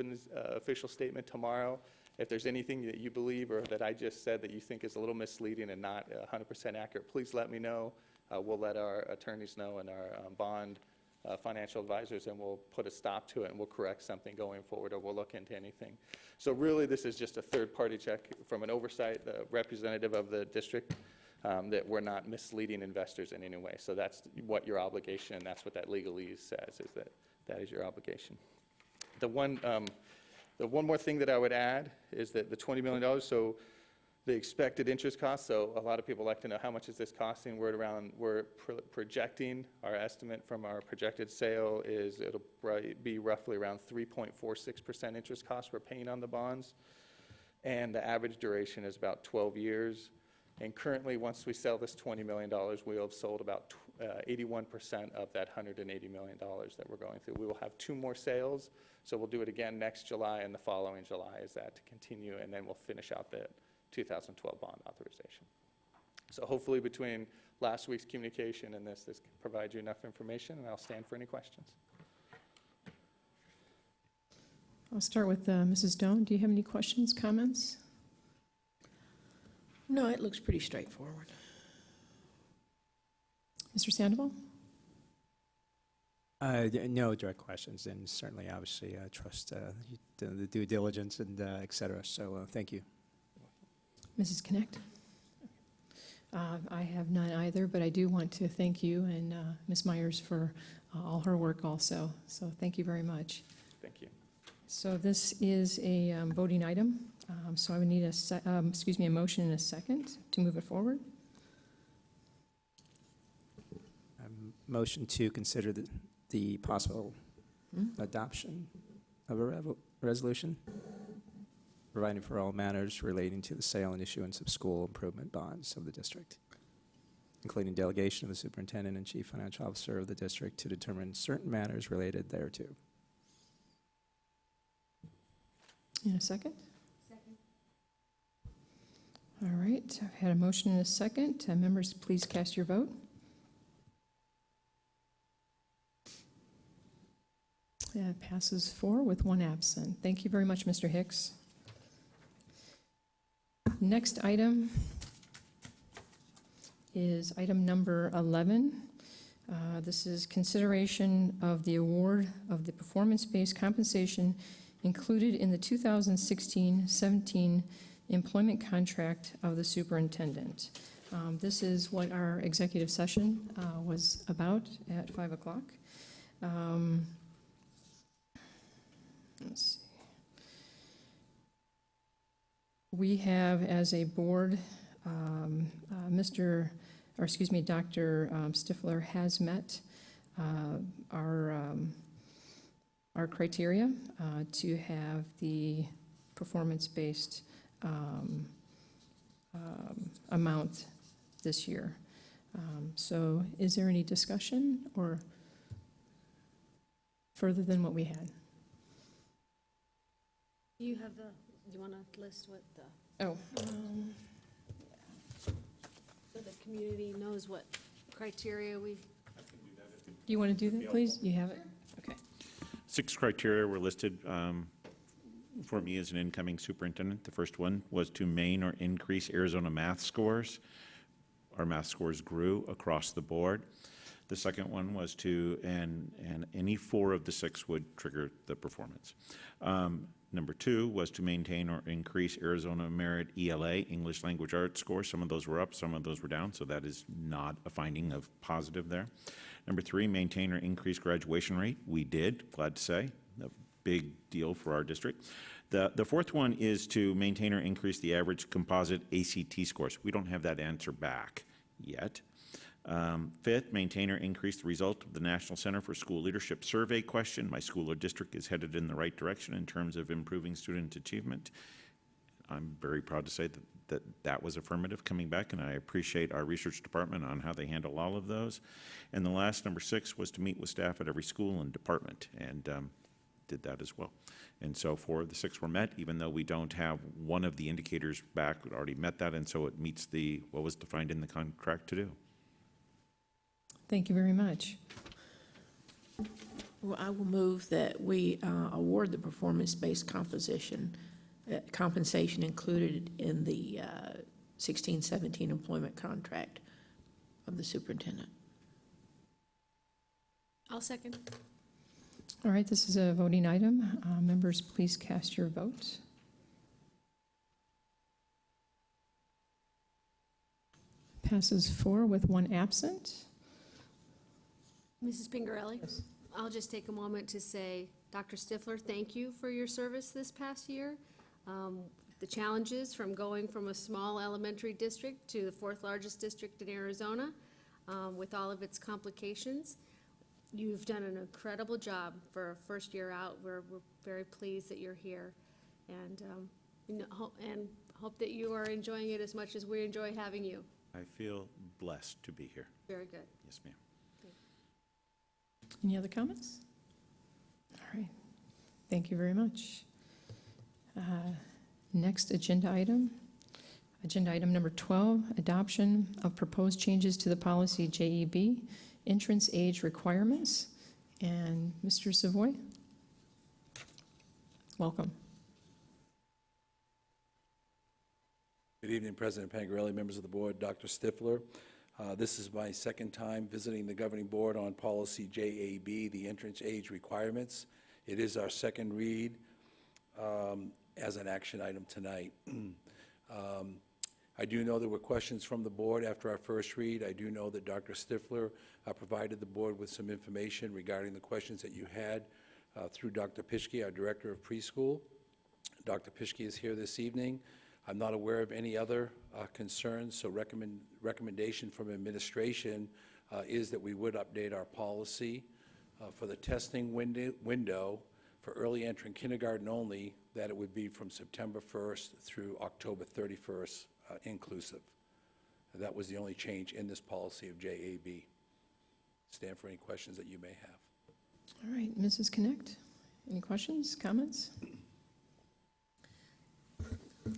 official statement tomorrow. If there's anything that you believe or that I just said that you think is a little misleading and not 100% accurate, please let me know. We'll let our attorneys know and our bond financial advisors, and we'll put a stop to it, and we'll correct something going forward, or we'll look into anything. So really, this is just a third-party check from an oversight representative of the district, that we're not misleading investors in any way. So that's what your obligation, and that's what that legalese says, is that is your obligation. The one more thing that I would add is that the $20 million, so the expected interest cost, so a lot of people like to know how much is this costing. We're projecting, our estimate from our projected sale is it'll be roughly around 3.46% interest cost we're paying on the bonds. And the average duration is about 12 years. And currently, once we sell this $20 million, we'll have sold about 81% of that $180 million that we're going through. We will have 2 more sales, so we'll do it again next July, and the following July is that to continue, and then we'll finish out the 2012 bond authorization. So hopefully between last week's communication and this provides you enough information, and I'll stand for any questions. I'll start with Mrs. Doan. Do you have any questions, comments? No, it looks pretty straightforward. Mr. Sandoval? No direct questions, and certainly, obviously, trust the due diligence and et cetera. So thank you. Mrs. Connect? I have none either, but I do want to thank you and Ms. Myers for all her work also. So thank you very much. Thank you. So this is a voting item. So I would need a motion and a second to move it forward. Motion to consider the possible adoption of a resolution providing for all matters relating to the sale and issuance of school improvement bonds of the district, including delegation of the superintendent and chief financial officer of the district to determine certain matters related thereto. In a second? Second. All right, I've had a motion and a second. Members, please cast your vote. It passes 4 with 1 absent. Thank you very much, Mr. Hicks. Next item is item number 11. This is consideration of the award of the performance-based compensation included in the 2016-17 employment contract of the superintendent. This is what our executive session was about at 5 o'clock. Let's see. We have, as a board, Dr. Stifler has met our criteria to have the performance-based amount this year. So is there any discussion or further than what we had? You have do you want to list what the, Oh. so the community knows what criteria we, Do you want to do that, please? You have it? Okay. 6 criteria were listed for me as an incoming superintendent. The first one was to maintain or increase Arizona math scores. Our math scores grew across the board. The second one was to, and any 4 of the 6 would trigger the performance. Number 2 was to maintain or increase Arizona Merit ELA, English Language Arts scores. Some of those were up, some of those were down, so that is not a finding of positive there. Number 3, maintain or increase graduation rate. We did, glad to say, a big deal for our district. The fourth one is to maintain or increase the average composite ACT scores. We don't have that answer back yet. Fifth, maintain or increase the result of the National Center for School Leadership survey question. My school or district is headed in the right direction in terms of improving student achievement. I'm very proud to say that was affirmative coming back, and I appreciate our research department on how they handle all of those. And the last, number 6, was to meet with staff at every school and department, and did that as well. And so 4 of the 6 were met, even though we don't have one of the indicators back. We already met that, and so it meets what was defined in the contract to do. Thank you very much. Well, I will move that we award the performance-based compensation included in the 16-17 employment contract of the superintendent. I'll second. All right, this is a voting item. Members, please cast your vote. Passes 4 with 1 absent. Mrs. Pingarelli? Yes. I'll just take a moment to say, Dr. Stifler, thank you for your service this past year. The challenges from going from a small elementary district to the 4th largest district in Arizona, with all of its complications. You've done an incredible job for a first year out. We're very pleased that you're here, and hope that you are enjoying it as much as we enjoy having you. I feel blessed to be here. Very good. Yes, ma'am. Any other comments? All right. Thank you very much. Next agenda item number 12, adoption of proposed changes to the policy JEB, entrance age requirements. And Mr. Savoy? Welcome. Good evening, President Pangarelli, members of the board, Dr. Stifler. This is my second time visiting the governing board on policy JAB, the entrance age requirements. It is our second read as an action item tonight. I do know there were questions from the board after our first read. I do know that Dr. Stifler provided the board with some information regarding the questions that you had through Dr. Pischke, our director of preschool. Dr. Pischke is here this evening. I'm not aware of any other concerns, so recommendation from administration is that we would update our policy for the testing window for early entry in kindergarten only, that it would be from September 1st through October 31st inclusive. That was the only change in this policy of JAB. Stand for any questions that you may have. All right, Mrs. Connect, any questions, comments?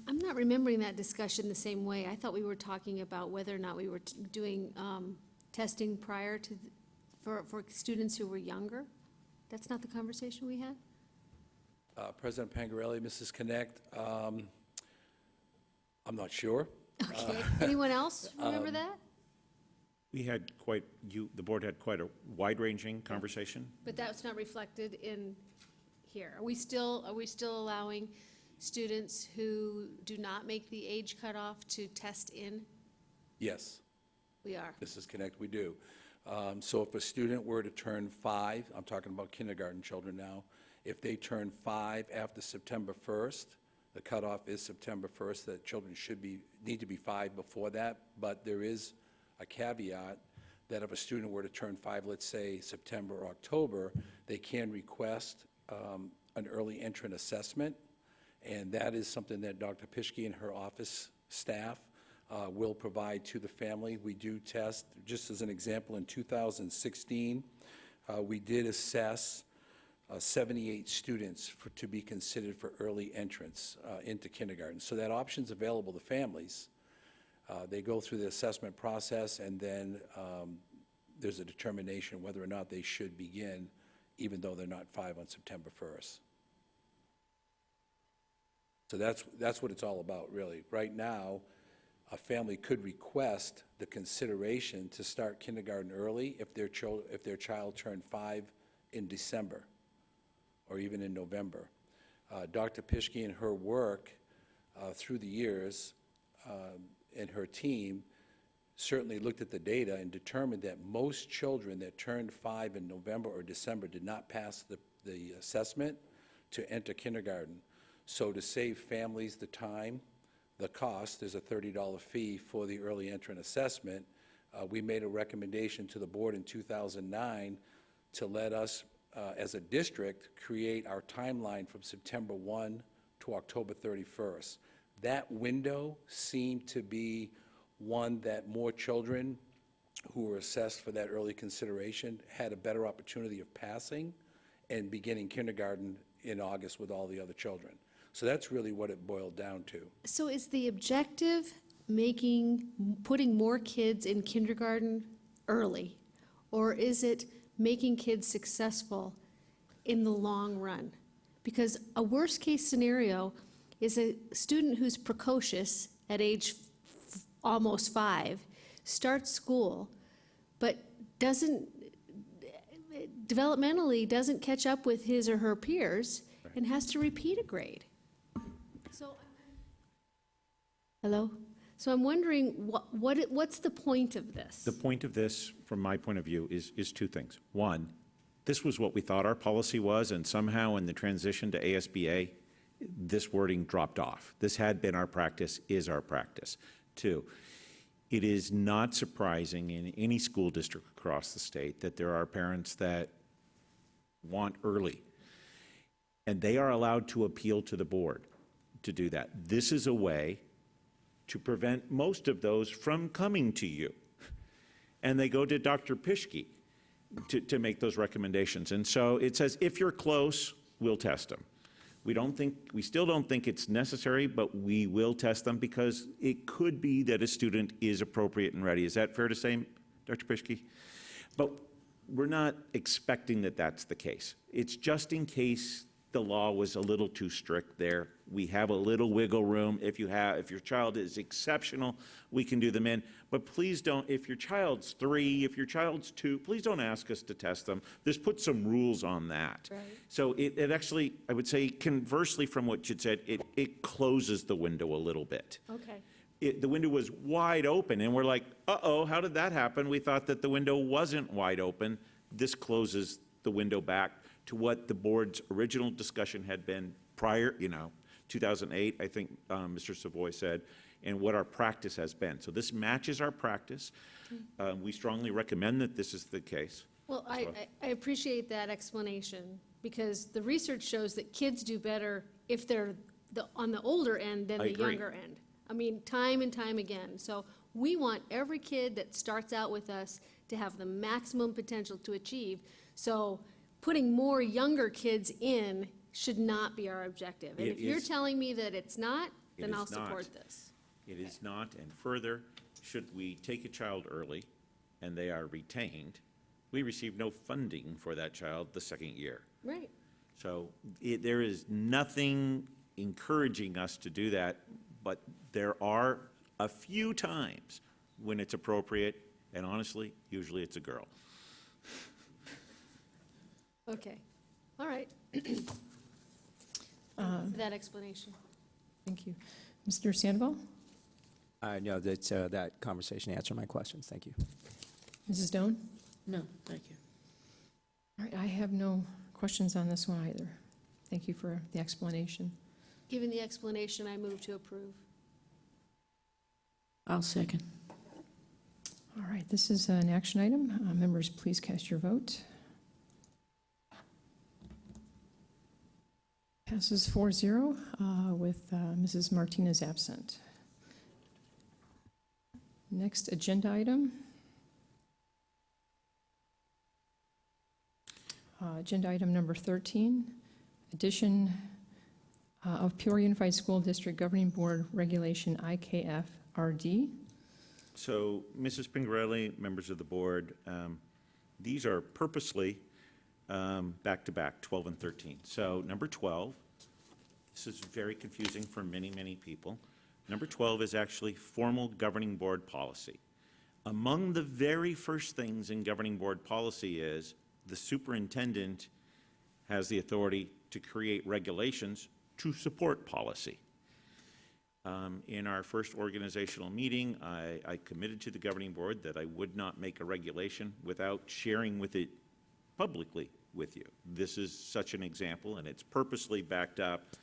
I'm not remembering that discussion the same way. I thought we were talking about whether or not we were doing testing prior to, for students who were younger. That's not the conversation we had? President Pangarelli, Mrs. Connect, I'm not sure. Okay. Anyone else remember that? We had the board had quite a wide-ranging conversation. But that's not reflected in here. Are we still allowing students who do not make the age cutoff to test in? Yes. We are. Mrs. Connect, we do. So if a student were to turn 5, I'm talking about kindergarten children now, if they turn 5 after September 1st, the cutoff is September 1st, that children need to be 5 before that, but there is a caveat that if a student were to turn 5, let's say September or October, they can request an early entrant assessment, and that is something that Dr. Pischke and her office staff will provide to the family. We do test, just as an example, in 2016, we did assess 78 students to be considered for early entrance into kindergarten. So that option's available to families. They go through the assessment process, and then there's a determination whether or not they should begin, even though they're not 5 on September 1st. So that's what it's all about, really. Right now, a family could request the consideration to start kindergarten early if their child turned 5 in December or even in November. Dr. Pischke and her work through the years and her team certainly looked at the data and determined that most children that turned 5 in November or December did not pass the assessment to enter kindergarten. So to save families the time, the cost, there's a $30 fee for the early entrant assessment. We made a recommendation to the board in 2009 to let us, as a district, create our timeline from September 1 to October 31st. That window seemed to be one that more children who were assessed for that early consideration had a better opportunity of passing and beginning kindergarten in August with all the other children. So that's really what it boiled down to. So is the objective putting more kids in kindergarten early? Or is it making kids successful in the long run? Because a worst case scenario is a student who's precocious at age almost 5, starts school, but developmentally doesn't catch up with his or her peers and has to repeat a grade. Hello? So I'm wondering, what's the point of this? The point of this, from my point of view, is two things. One, this was what we thought our policy was, and somehow in the transition to ASBA, this wording dropped off. This had been our practice, is our practice. Two, it is not surprising in any school district across the state that there are parents that want early, and they are allowed to appeal to the board to do that. This is a way to prevent most of those from coming to you. And they go to Dr. Pischke to make those recommendations. And so it says, if you're close, we'll test them. We still don't think it's necessary, but we will test them because it could be that a student is appropriate and ready. Is that fair to say, Dr. Pischke? But we're not expecting that that's the case. It's just in case the law was a little too strict there. We have a little wiggle room. If your child is exceptional, we can do them in. But please don't, if your child's 3, if your child's 2, please don't ask us to test them. Just put some rules on that. Right. So it actually, I would say, conversely from what you said, it closes the window a little bit. Okay. The window was wide open, and we're like, uh-oh, how did that happen? We thought that the window wasn't wide open. This closes the window back to what the board's original discussion had been prior, 2008, I think Mr. Savoy said, and what our practice has been. So this matches our practice. We strongly recommend that this is the case. Well, I appreciate that explanation, because the research shows that kids do better if they're on the older end than I the agree. younger end. I mean, time and time again. So we want every kid that starts out with us to have the maximum potential to achieve. So putting more younger kids in should not be our objective. And It if you're is- telling me that it's not, It then is I'll not. support this. It is not, and further, should we take a child early and they are retained, we receive no funding for that child the second year. Right. So there is nothing encouraging us to do that, but there are a few times when it's appropriate, and honestly, usually it's a girl. Okay. All right. For that explanation. Thank you. Mr. Sandoval? No, that conversation answered my questions. Thank you. Mrs. Doan? No, thank you. All right, I have no questions on this one either. Thank you for the explanation. Given the explanation, I move to approve. I'll second. All right, this is an action item. Members, please cast your vote. Passes 4-0 with Mrs. Martinez absent. Next agenda item. Agenda item number 13, addition of Peoria Unified School District Governing Board Regulation IKF-RD. So, Mrs. Pingarelli, members of the board, these are purposely back-to-back, 12 and 13. So, number 12, this is very confusing for many, many people. Number 12 is actually formal governing board policy. Among the very first things in governing board policy is the superintendent has the authority to create regulations to support policy. In our first organizational meeting, I committed to the governing board that I would not make a regulation without sharing with it publicly with you. This is such an example, and it's purposely backed up.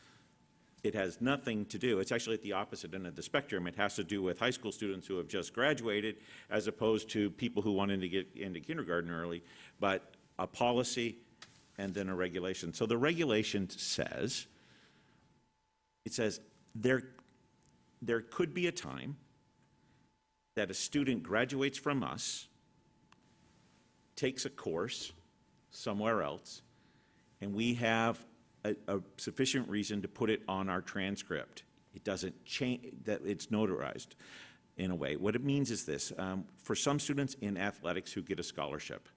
It has nothing to do, it's actually at the opposite end of the spectrum. It has to do with high school students who have just graduated as opposed to people who wanted to get into kindergarten early, but a policy and then a regulation. So the regulation says, there could be a time that a student graduates from us, takes a course somewhere else, and we have a sufficient reason to put it on our transcript. It doesn't change, that it's notarized in a way. What it means is this, for some students in athletics who get a scholarship,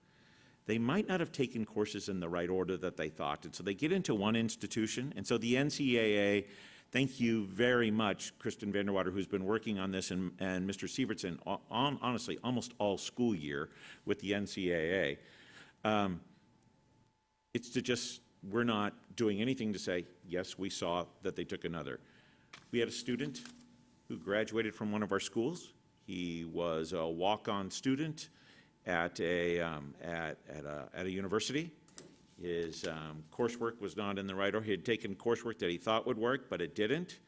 they might not have taken courses in the right order that they thought, and so they get into one institution, and so the NCAA, thank you very much, Kristen Vanderwater, who's been working on this, and Mr. Sievertson, honestly, almost all school year with the NCAA. It's to just, we're not doing anything to say, yes, we saw that they took another. We had a student who graduated from one of our schools. He was a walk-on student at a university. His coursework was not in the right order. He had taken coursework that he thought would work, but it didn't.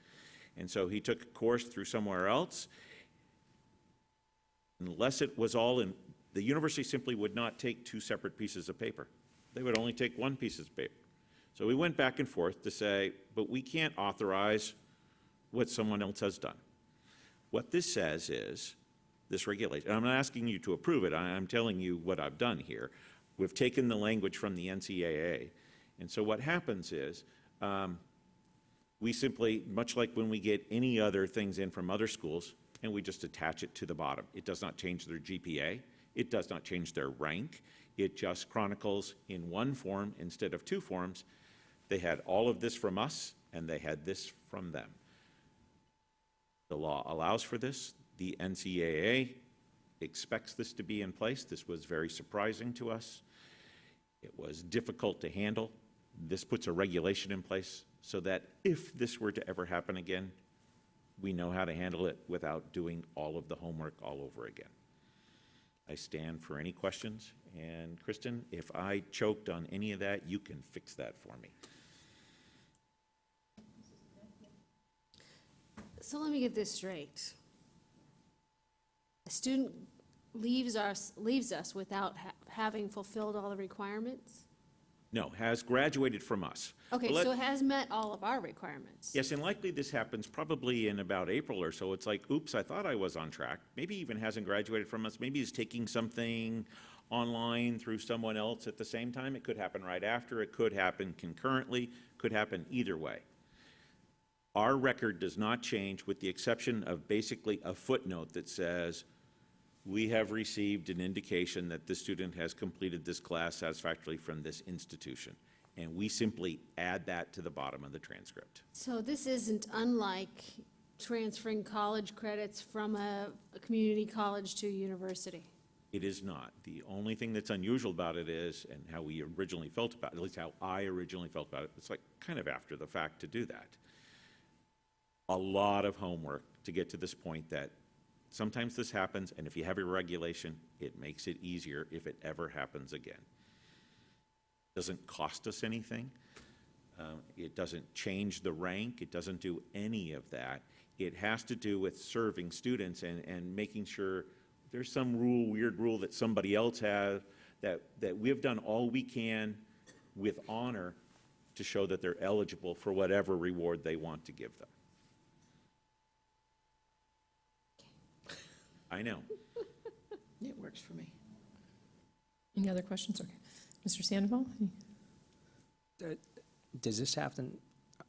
And so he took a course through somewhere else. Unless it was all in, the university simply would not take 2 separate pieces of paper. They would only take 1 piece of paper. So we went back and forth to say, but we can't authorize what someone else has done. What this says is, this regulation, and I'm not asking you to approve it, I'm telling you what I've done here. We've taken the language from the NCAA, and so what happens is, we simply, much like when we get any other things in from other schools, and we just attach it to the bottom. It does not change their GPA, it does not change their rank, it just chronicles in one form instead of 2 forms They had all of this from us, and they had this from them. The law allows for this. The NCAA expects this to be in place. This was very surprising to us. It was difficult to handle. This puts a regulation in place so that if this were to ever happen again, we know how to handle it without doing all of the homework all over again. I stand for any questions, and Kristen, if I choked on any of that, you can fix that for me. So let me get this straight. A student leaves us without having fulfilled all the requirements? No, has graduated from us. Okay, But so it has met all of our requirements. yes, and likely this happens probably in about April or so. It's like, oops, I thought I was on track. Maybe even hasn't graduated from us. Maybe he's taking something online through someone else at the same time. It could happen right after. It could happen concurrently. Could happen either way. Our record does not change with the exception of basically a footnote that says, we have received an indication that this student has completed this class satisfactorily from this institution. And we simply add that to the bottom of the transcript. So this isn't unlike transferring college credits from a community college to a university? It is not. The only thing that's unusual about it is, and how we originally felt about it, at least how I originally felt about it, it's like kind of after the fact to do that. A lot of homework to get to this point that sometimes this happens, and if you have a regulation, it makes it easier if it ever happens again. Doesn't cost us anything. It doesn't change the rank. It doesn't do any of that. It has to do with serving students and making sure there's some weird rule that somebody else has, that we've done all we can with honor to show that they're eligible for whatever reward they want to give them. I know. It works for me. Any other questions? Okay. Mr. Sandoval? Does this happen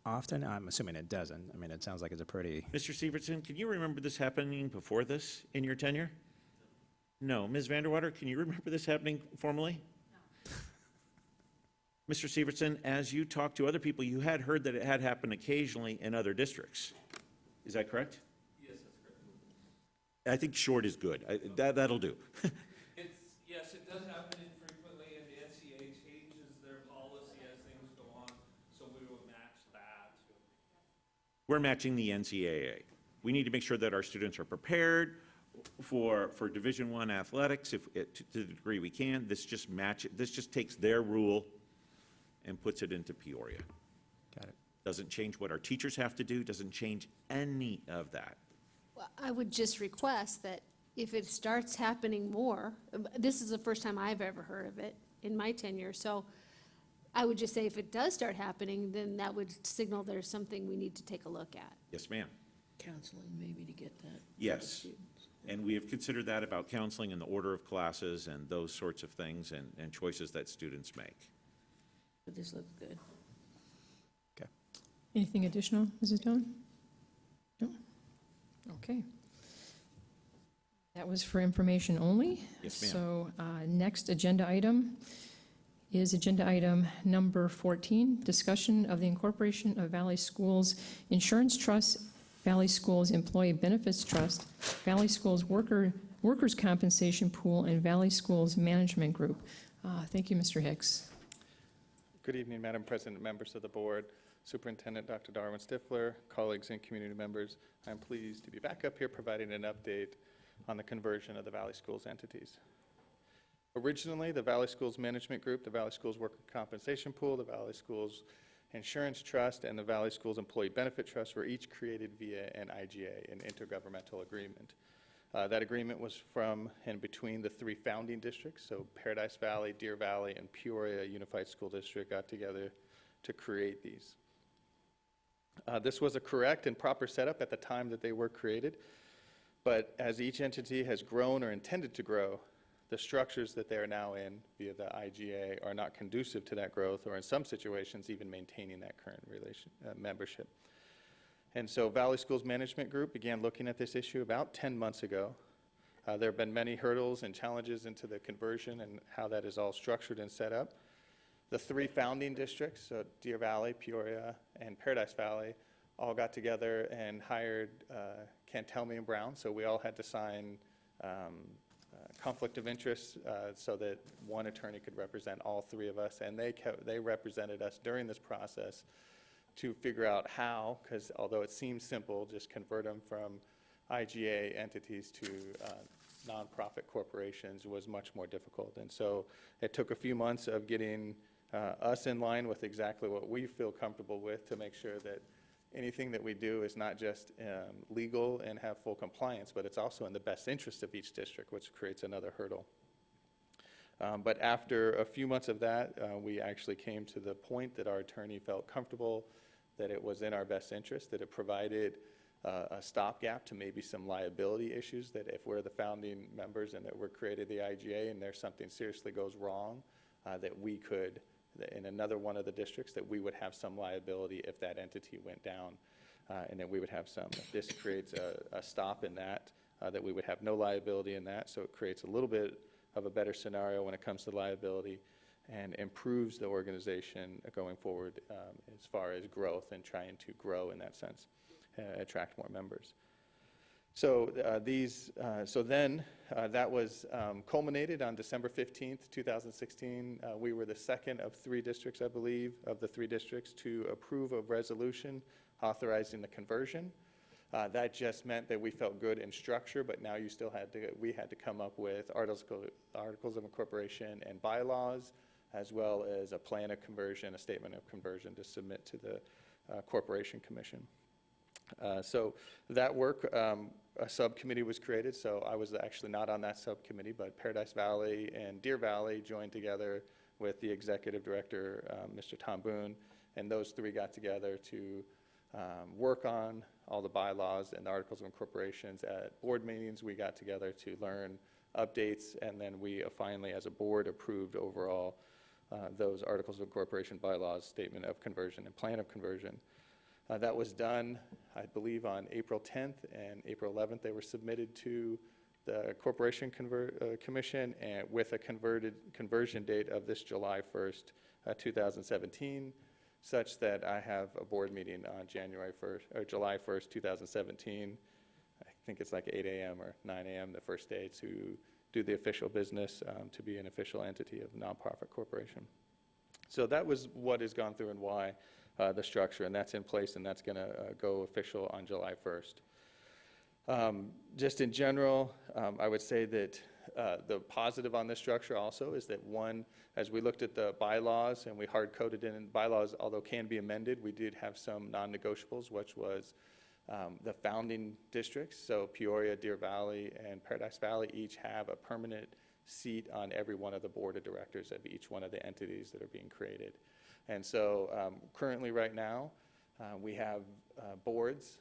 often? I'm assuming it doesn't. I mean, it sounds like it's a pretty... Mr. Sievertson, can you remember this happening before this in your tenure? No. Ms. Vanderwater, can you remember this happening formally? No. Mr. Sievertson, as you talked to other people, you had heard that it had happened occasionally in other districts. Is that correct? Yes, that's correct. I think short is good. That'll do. Yes, it does happen infrequently, and the NCAA changes their policy as things go on, so we will match that. We're matching the NCAA. We need to make sure that our students are prepared for Division I athletics, to the degree we can. This just takes their rule and puts it into Peoria. Got it. Doesn't change what our teachers have to do, doesn't change any of that. Well, I would just request that if it starts happening more, this is the first time I've ever heard of it in my tenure, so I would just say if it does start happening, then that would signal there's something we need to take a look at. Yes, ma'am. Counseling maybe to get that. Yes. And we have considered that about counseling and the order of classes and those sorts of things and choices that students make. But this looks good. Okay. Anything additional, Mrs. Doan? No? Okay. That was for information only. Yes, ma'am. So next agenda item is agenda item number 14, discussion of the incorporation of Valley Schools Insurance Trust, Valley Schools Employee Benefits Trust, Valley Schools Workers' Compensation Pool, and Valley Schools Management Group. Thank you, Mr. Hicks. Good evening, Madam President, members of the board, Superintendent Dr. Darwin Stifler, colleagues and community members. I'm pleased to be back up here providing an update on the conversion of the Valley Schools entities. Originally, the Valley Schools Management Group, the Valley Schools Worker Compensation Pool, the Valley Schools Insurance Trust, and the Valley Schools Employee Benefit Trust were each created via an IGA, an intergovernmental agreement. That agreement was from and between the three founding districts, so Paradise Valley, Deer Valley, and Peoria Unified School District got together to create these. This was a correct and proper setup at the time that they were created, but as each entity has grown or intended to grow, the structures that they are now in via the IGA are not conducive to that growth, or in some situations even maintaining that current membership. And so Valley Schools Management Group began looking at this issue about 10 months ago. There have been many hurdles and challenges into the conversion and how that is all structured and set up. the 3 founding districts, so Deer Valley, Peoria, and Paradise Valley, all got together and hired Cantelmi and Brown. So we all had to sign conflict of interest so that one attorney could represent all 3 of us. And they represented us during this process to figure out how, because although it seems simple, just convert them from IGA entities to nonprofit corporations was much more difficult. And so it took a few months of getting us in line with exactly what we feel comfortable with to make sure that anything that we do is not just legal and have full compliance, but it's also in the best interest of each district, which creates another hurdle. But after a few months of that, we actually came to the point that our attorney felt comfortable that it was in our best interest, that it provided a stopgap to maybe some liability issues, that if we're the founding members and that we're created the IGA and there's something seriously goes wrong, that we could, in another one of the districts, that we would have some liability if that entity went down, and then we would have some. This creates a stop in that, that we would have no liability in that, so it creates a little bit of a better scenario when it comes to liability and improves the organization going forward as far as growth and trying to grow in that sense, attract more members. So that was culminated on December 15th, 2016. We were the second of 3 districts, I believe, of the 3 districts to approve a resolution authorizing the conversion. That just meant that we felt good in structure, but now we had to come up with articles of incorporation and bylaws, as well as a plan of conversion, a statement of conversion to submit to the Corporation Commission. So that work, a subcommittee was created, so I was actually not on that subcommittee, but Paradise Valley and Deer Valley joined together with the executive director, Mr. Tom Boone, and those 3 got together to work on all the bylaws and the articles of incorporations. At board meetings, we got together to learn updates, and then we finally, as a board, approved overall those articles of incorporation, bylaws, statement of conversion, and plan of conversion. That was done, I believe, on April 10th, and April 11th they were submitted to the Corporation Commission, and with a conversion date of this July 1st, 2017, such that I have a board meeting on July 1st, 2017. I think it's like 8 a.m. or 9 a.m. the first day to do the official business to be an official entity of nonprofit corporation. So that was what has gone through and why the structure, and that's in place, and that's going to go official on July 1st. Just in general, I would say that the positive on this structure also is that as we looked at the bylaws and we hard-coded in bylaws, although can be amended, we did have some non-negotiables, which was the founding districts. So Peoria, Deer Valley, and Paradise Valley each have a permanent seat on every one of the board of directors of each one of the entities that are being created. And so currently right now, we have boards.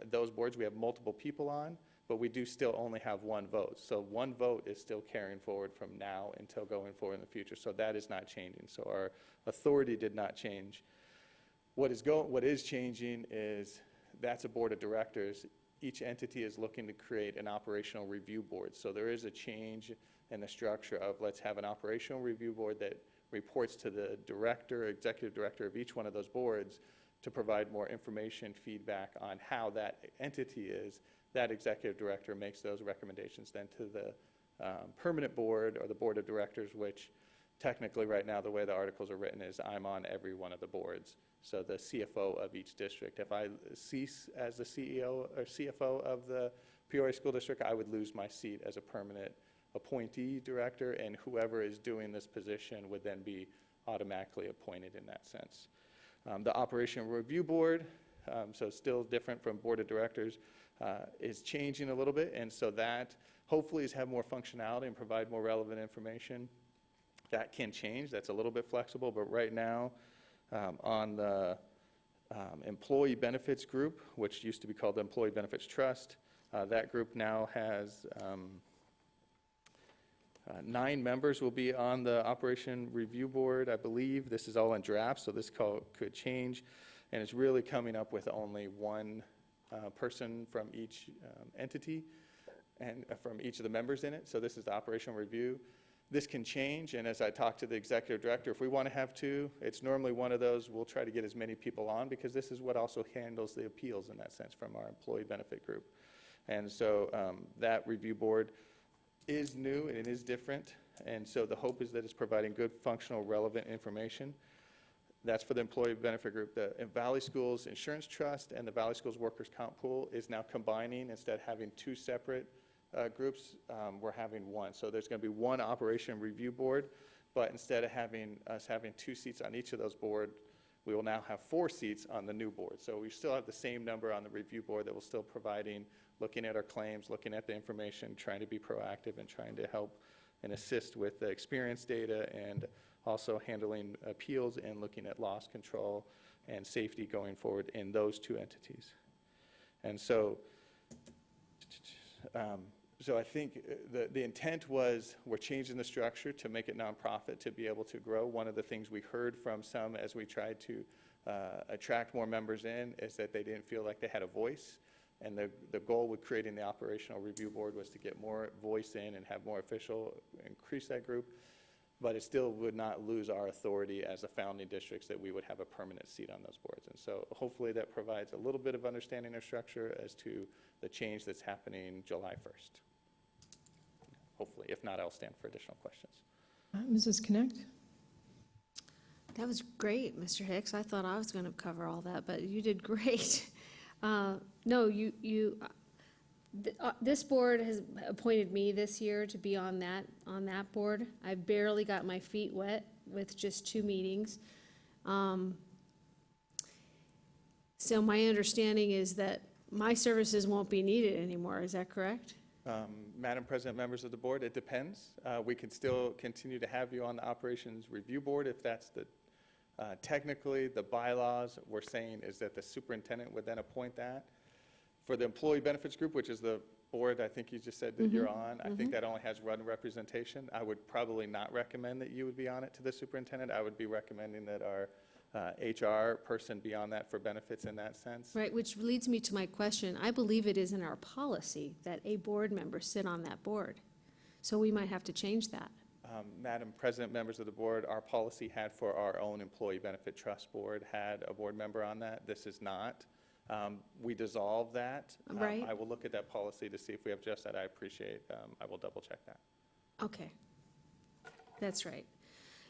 Those boards we have multiple people on, but we do still only have 1 vote. So 1 vote is still carrying forward from now until going forward in the future. So that is not changing. So our authority did not change. What is changing is that's a board of directors. Each entity is looking to create an operational review board. So there is a change in the structure of let's have an operational review board that reports to the executive director of each one of those boards to provide more information, feedback on how that entity is. That executive director makes those recommendations then to the permanent board or the board of directors, which technically right now the way the articles are written is I'm on every one of the boards. So the CFO of each district. If I cease as the CEO or CFO of the Peoria School District, I would lose my seat as a permanent appointee director, and whoever is doing this position would then be automatically appointed in that sense. The Operational Review Board, so still different from Board of Directors, is changing a little bit, and so that hopefully is have more functionality and provide more relevant information. That can change. That's a little bit flexible, but right now on the Employee Benefits Group, which used to be called the Employee Benefits Trust, that group now has 9 members will be on the Operation Review Board, I believe. This is all in draft, so this could change. And it's really coming up with only 1 person from each entity and from each of the members in it. So this is the Operational Review. This can change, and as I talk to the executive director, if we want to have two, it's normally one of those, we'll try to get as many people on, because this is what also handles the appeals in that sense from our employee benefit group. And so that review board is new and it is different, and so the hope is that it's providing good, functional, relevant information. That's for the employee benefit group. The Valley Schools Insurance Trust and the Valley Schools Workers' Comp Pool is now combining. Instead of having two separate groups, we're having one. So there's going to be one operation review board, but instead of having two seats on each of those boards, we will now have 4 seats on the new board. So we still have the same number on the review board that will still providing, looking at our claims, looking at the information, trying to be proactive and trying to help and assist with the experience data, and also handling appeals and looking at loss control and safety going forward in those 2 entities. And so, I think the intent was we're changing the structure to make it nonprofit to be able to grow. One of the things we heard from some as we tried to attract more members in is that they didn't feel like they had a voice. And the goal with creating the operational review board was to get more voice in and have more official, increase that group. But it still would not lose our authority as a founding districts that we would have a permanent seat on those boards. And so hopefully that provides a little bit of understanding of structure as to the change that's happening July 1st. Hopefully. If not, I'll stand for additional questions. Mrs. Connect? That was great, Mr. Hicks. I thought I was going to cover all that, but you did great. No, this board has appointed me this year to be on that board. I barely got my feet wet with just 2 meetings. So my understanding is that my services won't be needed anymore. Is that correct? Madam President, members of the board, it depends. We can still continue to have you on the operations review board if that's the, technically the bylaws we're saying is that the superintendent would then appoint that. For the employee benefits group, which is the board I think you just said that you're on, I think that only has one representation. I would probably not recommend that you would be on it to the superintendent. I would be recommending that our HR person be on that for benefits in that sense. Right, which leads me to my question. I believe it is in our policy that a board member sit on that board. So we might have to change that. Madam President, members of the board, our policy had for our own employee benefit trust board had a board member on that. This is not. We dissolved that. Right. I will look at that policy to see if we have just that. I appreciate, I will double check that. Okay, that's right.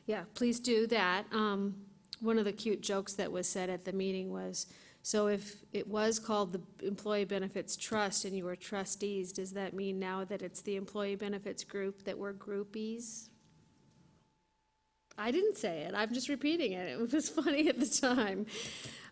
Yeah, please do that. One of the cute jokes that was said at the meeting was, so if it was called the Employee Benefits Trust and you were trustees, does that mean now that it's the Employee Benefits Group that we're groupies? I didn't say it, I'm just repeating it. It was funny at the time.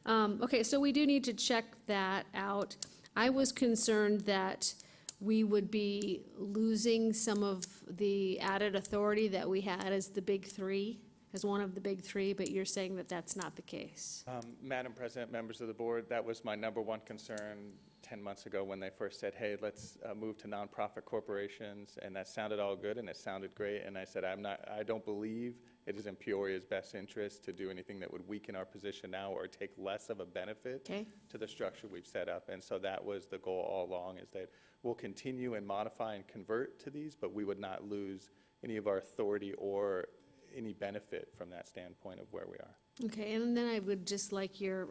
Okay, so we do need to check that out. I was concerned that we would be losing some of the added authority that we had as the big 3, as one of the big 3, but you're saying that that's not the case. Madam President, members of the board, that was my #1 concern 10 months ago when they first said, hey, let's move to nonprofit corporations, and that sounded all good and it sounded great, and I said, I don't believe it is in Peoria's best interest to do anything that would weaken our position now or take less of a benefit to the structure we've set up. And so that was the goal all along, is that we'll continue and modify and convert to these, but we would not lose any of our authority or any benefit from that standpoint of where we are. Okay, and then I would just like your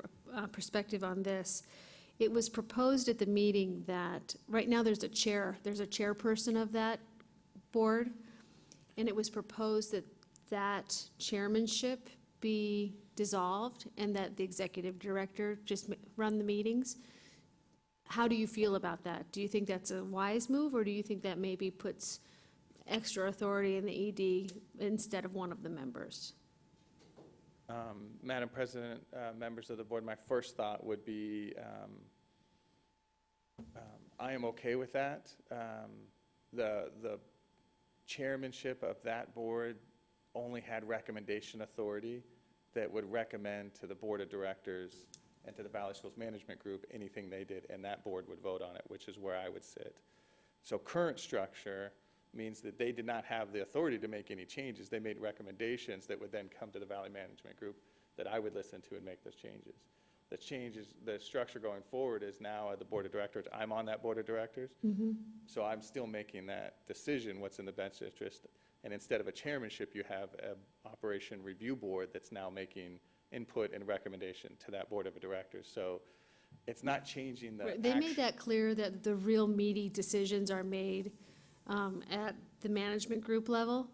perspective on this. It was proposed at the meeting that, right now there's a chairperson of that board, and it was proposed that that chairmanship be dissolved and that the executive director just run the meetings. How do you feel about that? Do you think that's a wise move, or do you think that maybe puts extra authority in the ED instead of one of the members? Madam President, members of the board, my first thought would be I am okay with that. The chairmanship of that board only had recommendation authority that would recommend to the board of directors and to the Valley Schools Management Group anything they did, and that board would vote on it, which is where I would sit. So current structure means that they did not have the authority to make any changes. They made recommendations that would then come to the Valley Management Group that I would listen to and make those changes. The changes, the structure going forward is now at the board of directors. I'm on that board of directors, so I'm still making that decision, what's in the best interest. And instead of a chairmanship, you have an operation review board that's now making input and recommendation to that board of directors. So it's not changing the Right, they made that clear that the real meaty decisions are made at the management group level.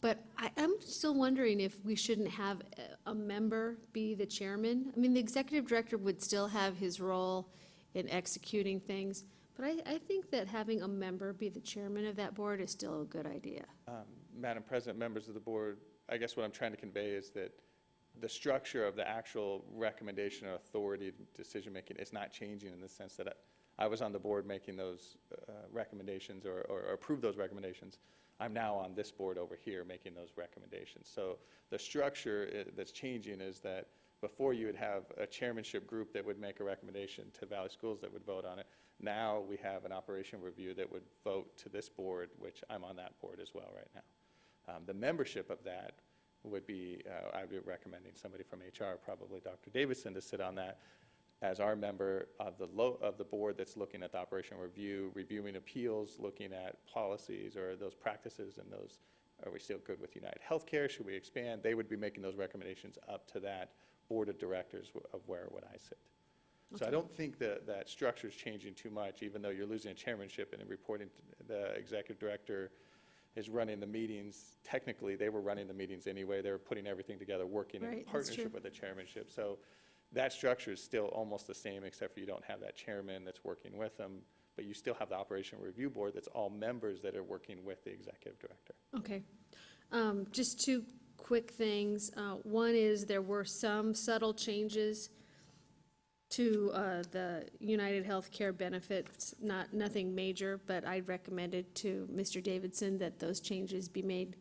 But I'm still wondering if we shouldn't have a member be the chairman. I mean, the executive director would still have his role in executing things, but I think that having a member be the chairman of that board is still a good idea. Madam President, members of the board, I guess what I'm trying to convey is that the structure of the actual recommendation or authority decision-making is not changing in the sense that I was on the board making those recommendations or approve those recommendations. I'm now on this board over here making those recommendations. So the structure that's changing is that before you would have a chairmanship group that would make a recommendation to Valley Schools that would vote on it. Now we have an operation review that would vote to this board, which I'm on that board as well right now. The membership of that would be, I'd be recommending somebody from HR, probably Dr. Davidson, to sit on that as our member of the board that's looking at the operation review, reviewing appeals, looking at policies or those practices and those, are we still good with United Healthcare? Should we expand? They would be making those recommendations up to that board of directors of where would I sit. So I don't think that structure is changing too much, even though you're losing a chairmanship and reporting to the executive director is running the meetings. Technically, they were running the meetings anyway. They were putting everything together, working in partnership with the chairmanship. So that structure is still almost the same, except for you don't have that chairman that's working with them, but you still have the operation review board that's all members that are working with the executive director. Okay. Just two quick things. One is there were some subtle changes to the United Healthcare benefits, nothing major, but I recommended to Mr. Davidson that those changes be made,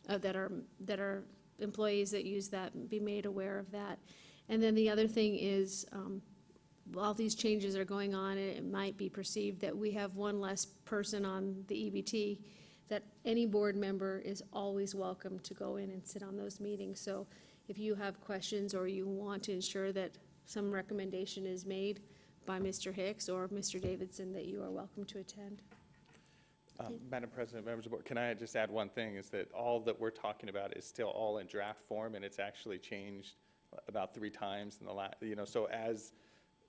that are employees that use that be made aware of that. And then the other thing is, while these changes are going on, it might be perceived that we have one less person on the EBT, that any board member is always welcome to go in and sit on those meetings. So if you have questions or you want to ensure that some recommendation is made by Mr. Hicks or Mr. Davidson, that you are welcome to attend. Madam President, members of the board, can I just add one thing, is that all that we're talking about is still all in draft form, and it's actually changed about 3 times in the last, so as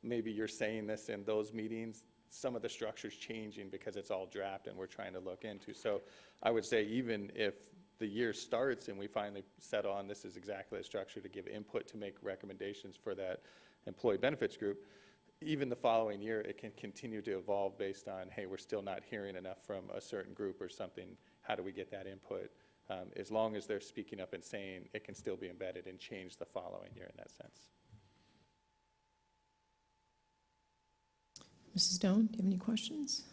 maybe you're saying this in those meetings, some of the structure's changing because it's all draft and we're trying to look into. So I would say even if the year starts and we finally settle on this is exactly the structure to give input to make recommendations for that employee benefits group, even the following year, it can continue to evolve based on, hey, we're still not hearing enough from a certain group or something. How do we get that input? As long as they're speaking up and saying, it can still be embedded and change the following year in that sense. Mrs. Stone, do you have any questions?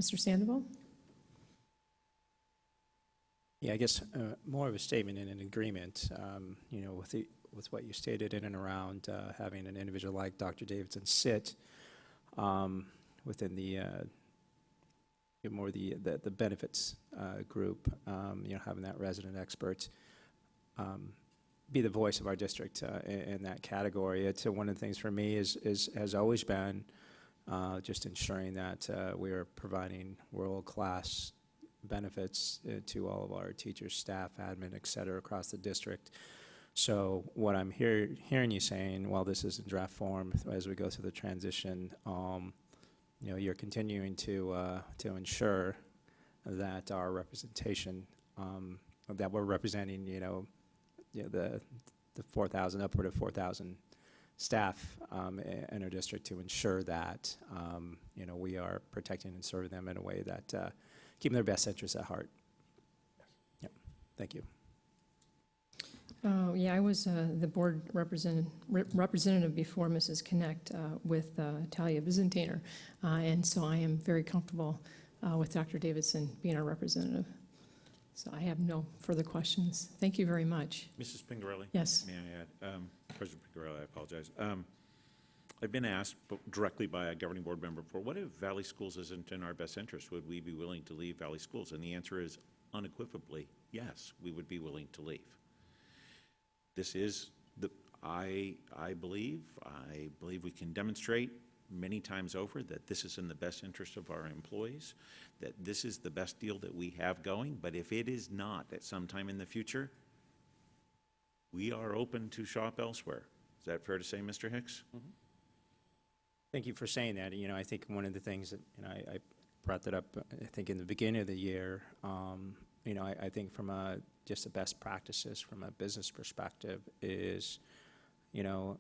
Mr. Sandoval? Yeah, I guess more of a statement and an agreement, with what you stated in and around having an individual like Dr. Davidson sit within the more the benefits group, having that resident expert be the voice of our district in that category. It's one of the things for me has always been just ensuring that we are providing world-class benefits to all of our teachers, staff, admin, et cetera, across the district. So what I'm hearing you saying, while this is in draft form, as we go through the transition, you're continuing to ensure that our representation, that we're representing, the 4,000, upward of 4,000 staff in our district, to ensure that, we are protecting and serving them in a way that keeping their best interests at heart. Yep. Thank you. Yeah, I was the board representative before Mrs. Connect with Talia Byzantiner, and so I am very comfortable with Dr. Davidson being our representative. So I have no further questions. Thank you very much. Mrs. Pingarelli? Yes. May I add? President Pingarelli, I apologize. I've been asked directly by a governing board member before, what if Valley Schools isn't in our best interest? Would we be willing to leave Valley Schools? And the answer is unequivocally, yes, we would be willing to leave. This is I believe we can demonstrate many times over that this is in the best interest of our employees, that this is the best deal that we have going. But if it is not at some time in the future, we are open to shop elsewhere. Is that fair to say, Mr. Hicks? Thank you for saying that. You know, I think one of the things that, you know, I brought that up, I think in the beginning of the year, you know, I think from just the best practices from a business perspective is, you know,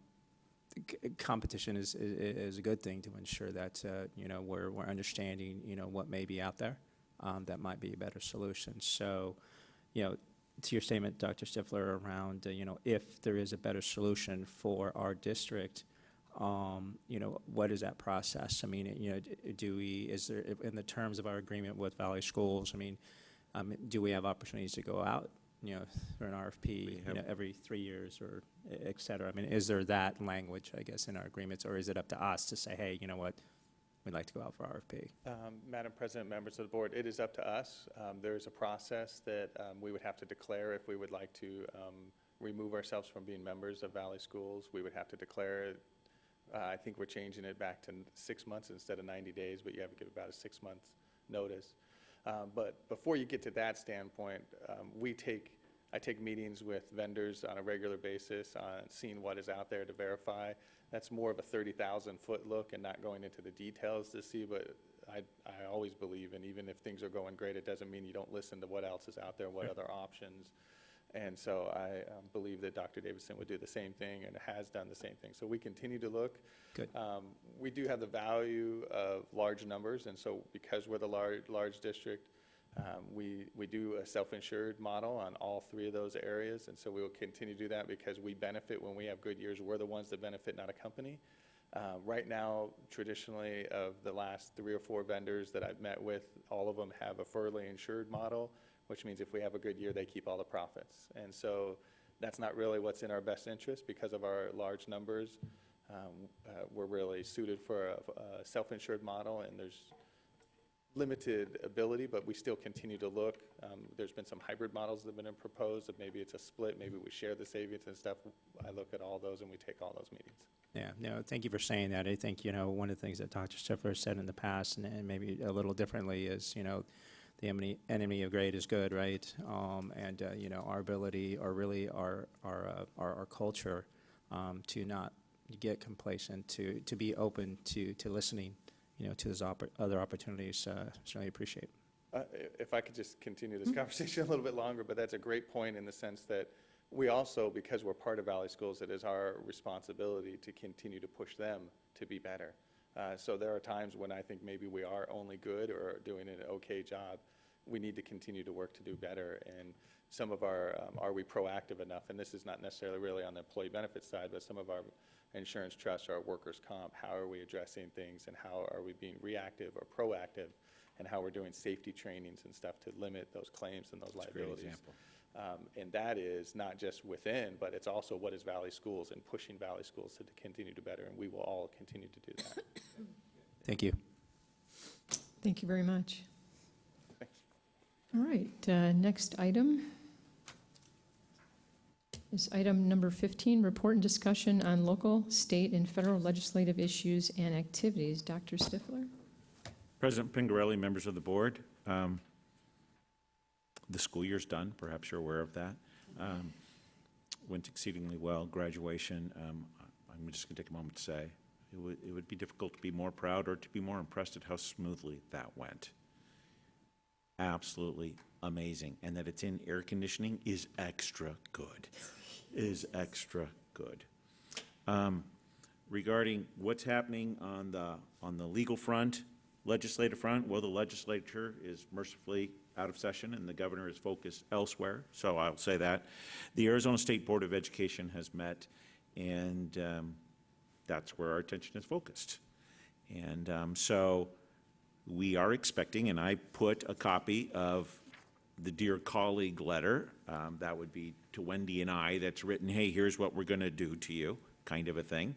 competition is a good thing to ensure that, you know, we're understanding, you know, what may be out there that might be a better solution. So, you know, to your statement, Dr. Stifler, around, you know, if there is a better solution for our district, you know, what is that process? I mean, you know, is there, in the terms of our agreement with Valley Schools, I mean, do we have opportunities to go out, you know, for an RFP, you know, every 3 years or et cetera? I mean, is there that language, I guess, in our agreements, or is it up to us to say, hey, you know what, we'd like to go out for RFP? Madam President, members of the board, it is up to us. There is a process that we would have to declare if we would like to remove ourselves from being members of Valley Schools. We would have to declare, I think we're changing it back to 6 months instead of 90 days, but you have to give about a 6-month notice. But before you get to that standpoint, I take meetings with vendors on a regular basis on seeing what is out there to verify. That's more of a 30,000-foot look and not going into the details to see, but I always believe, and even if things are going great, it doesn't mean you don't listen to what else is out there, what other options. And so I believe that Dr. Davidson would do the same thing and has done the same thing. So we continue to look. Good. We do have the value of large numbers, and so because we're the large district, we do a self-insured model on all 3 of those areas, and so we will continue to do that because we benefit when we have good years. We're the ones that benefit, not a company. Right now, traditionally, of the last 3 or 4 vendors that I've met with, all of them have a fully insured model, which means if we have a good year, they keep all the profits. And so that's not really what's in our best interest because of our large numbers. We're really suited for a self-insured model, and there's limited ability, but we still continue to look. There's been some hybrid models that have been proposed, that maybe it's a split, maybe we share the savings and stuff. I look at all those and we take all those meetings. Yeah, no, thank you for saying that. I think, you know, one of the things that Dr. Stifler said in the past, and maybe a little differently, is, you know, the enemy of great is good, right? And you know, our ability, or really our culture, to not get complacent, to be open to listening, you know, to those other opportunities. Certainly appreciate. If I could just continue this conversation a little bit longer, but that's a great point in the sense that we also, because we're part of Valley Schools, it is our responsibility to continue to push them to be better. So there are times when I think maybe we are only good or doing an okay job. We need to continue to work to do better. And some of our, are we proactive enough? And this is not necessarily really on the employee benefits side, but some of our insurance trusts, our workers' comp, how are we addressing things and how are we being reactive or proactive, and how we're doing safety trainings and stuff to limit those claims and those liabilities. Great example. And that is not just within, but it's also what is Valley Schools and pushing Valley Schools to continue to better, and we will all continue to do that. Thank you. Thank you very much. Thanks. All right, next item is item number 15, report and discussion on local, state, and federal legislative issues and activities. Dr. Stifler? President Pingarelli, members of the board, the school year's done. Perhaps you're aware of that. Went exceedingly well. Graduation, I'm just going to take a moment to say, it would be difficult to be more proud or to be more impressed at how smoothly that went. Absolutely amazing. And that it's in air conditioning is extra good. Is extra good. Regarding what's happening on the legal front, legislative front, well, the legislature is mercifully out of session and the governor is focused elsewhere, so I'll say that. The Arizona State Board of Education has met, and that's where our attention is focused. And so we are expecting, and I put a copy of the Dear Colleague letter, that would be to Wendy and I, that's written, hey, here's what we're going to do to you, kind of a thing.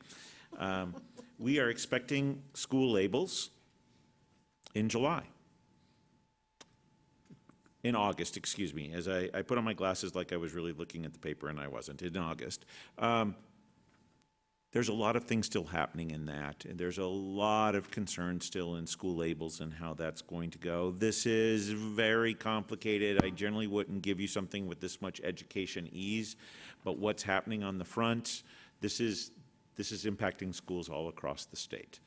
We are expecting school labels in July. In August, excuse me, as I put on my glasses like I was really looking at the paper and I wasn't, in August. There's a lot of things still happening in that. And there's a lot of concern still in school labels and how that's going to go. This is very complicated. I generally wouldn't give you something with this much education ease, but what's happening on the front, this is impacting schools all across the state.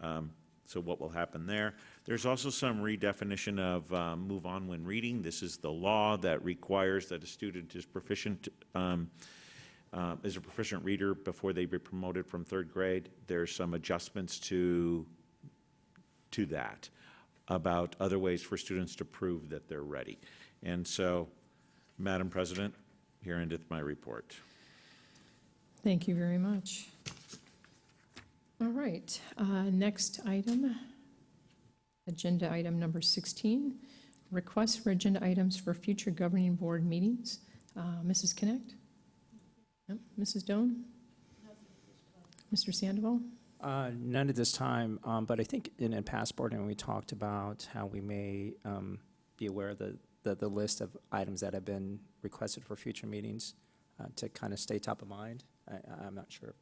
So what will happen there? There's also some redefinition of move on when reading. This is the law that requires that a student is proficient is a proficient reader before they be promoted from third grade. There's some adjustments to that about other ways for students to prove that they're ready. And so, Madam President, here endeth my report. Thank you very much. All right, next item, agenda item number 16, requests for agenda items for future governing board meetings. Mrs. Connect? Yep. Mrs. Doan? Mr. Sandoval? None at this time, but I think in past board, and we talked about how we may be aware of the list of items that have been requested for future meetings to kind of stay top of mind. I'm not sure.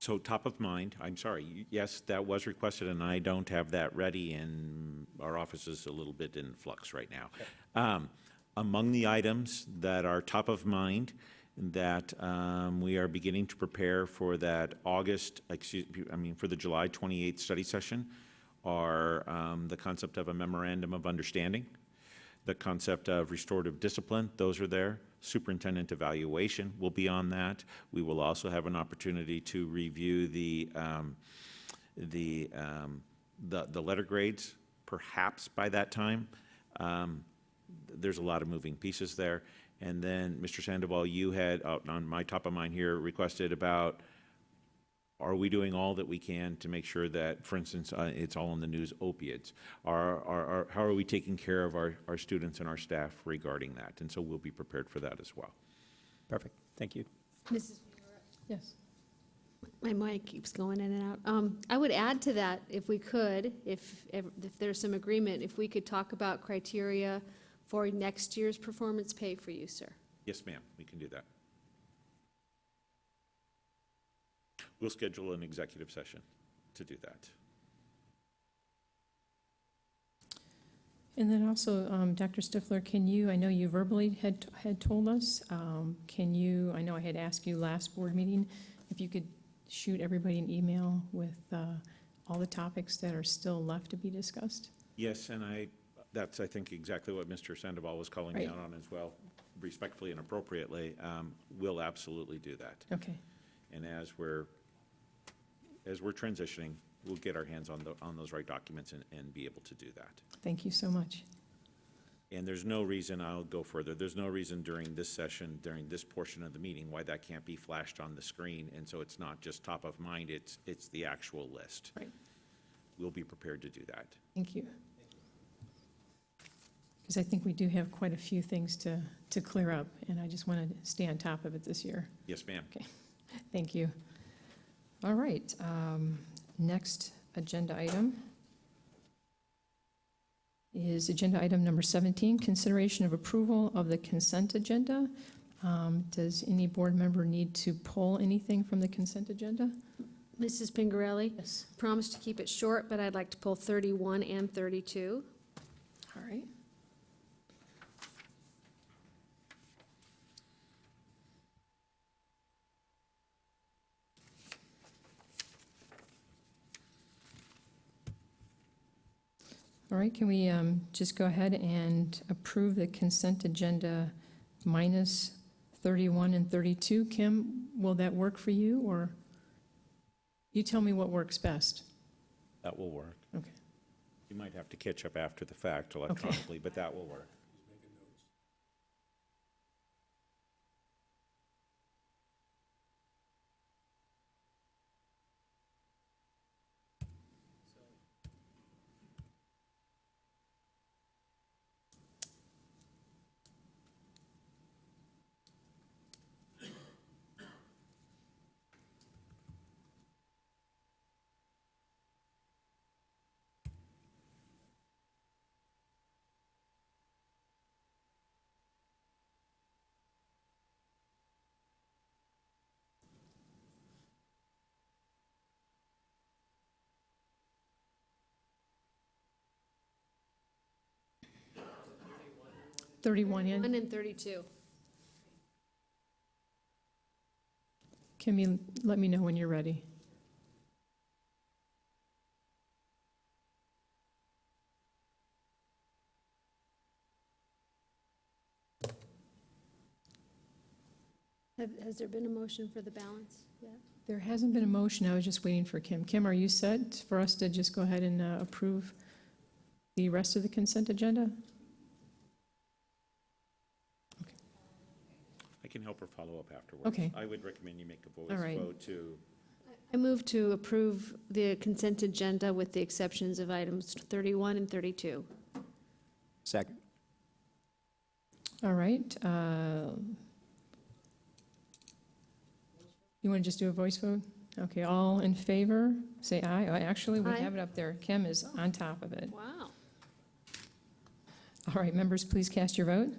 So top of mind, I'm sorry, yes, that was requested, and I don't have that ready, and our office is a little bit in flux right now. Among the items that are top of mind that we are beginning to prepare for that for the July 28th study session are the concept of a memorandum of understanding, the concept of restorative discipline, those are there. Superintendent evaluation will be on that. We will also have an opportunity to review the letter grades, perhaps by that time. There's a lot of moving pieces there. And then, Mr. Sandoval, you had, on my top of mind here, requested about, are we doing all that we can to make sure that, for instance, it's all in the news, opiates? How are we taking care of our students and our staff regarding that? And so we'll be prepared for that as well. Perfect. Thank you. Mrs. Yes. My mic keeps going in and out. I would add to that, if we could, if there's some agreement, if we could talk about criteria for next year's performance pay for you, sir. Yes, ma'am, we can do that. We'll schedule an executive session to do that. And then also, Dr. Stifler, can you, I know you verbally had told us, can you, I know I had asked you last board meeting, if you could shoot everybody an email with all the topics that are still left to be discussed? Yes, and that's, I think, exactly what Mr. Sandoval was calling me out on as well, respectfully and appropriately. We'll absolutely do that. Okay. And as we're transitioning, we'll get our hands on those right documents and be able to do that. Thank you so much. And there's no reason, I'll go further, there's no reason during this session, during this portion of the meeting, why that can't be flashed on the screen, and so it's not just top of mind, it's the actual list. Right. We'll be prepared to do that. Thank you. Because I think we do have quite a few things to clear up, and I just want to stay on top of it this year. Yes, ma'am. Okay, thank you. All right, next agenda item is agenda item number 17, consideration of approval of the consent agenda. Does any board member need to pull anything from the consent agenda? Mrs. Pingarelli? Yes. Promise to keep it short, but I'd like to pull 31 and 32. All right. All right, can we just go ahead and approve the consent agenda minus 31 and 32? Kim, will that work for you, or you tell me what works best? That will work. Okay. You might have to catch up after the fact electronically, but that will work. 31 1 in. and 32. Can you let me know when you're ready? Has there been a motion for the balance yet? There hasn't been a motion. I was just waiting for Kim. Kim, are you set for us to just go ahead and approve the rest of the consent agenda? I can help her follow up afterwards. Okay. I would recommend you make a voice All right. vote to, I move to approve the consent agenda with the exceptions of items 31 and 32. Second. All right. You want to just do a voice vote? Okay, all in favor, say aye. Actually, we Aye. have it up there. Kim is on top of it. Wow. All right, members, please cast your vote.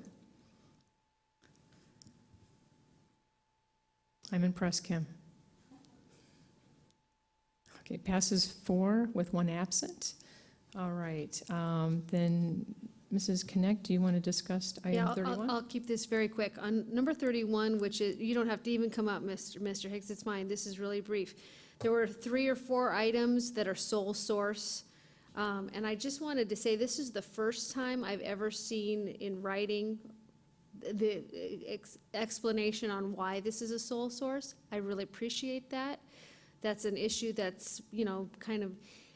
I'm impressed, Kim. Okay, passes 4 with 1 absent. All right, then, Mrs. Connect, do you want to discuss Yeah, item 31? I'll keep this very quick. On number 31, which is, you don't have to even come up, Mr. Hicks, it's fine, this is really brief. There were 3 or 4 items that are sole source, and I just wanted to say, this is the first time I've ever seen in writing the explanation on why this is a sole source. I really appreciate that. That's an issue that's, kind of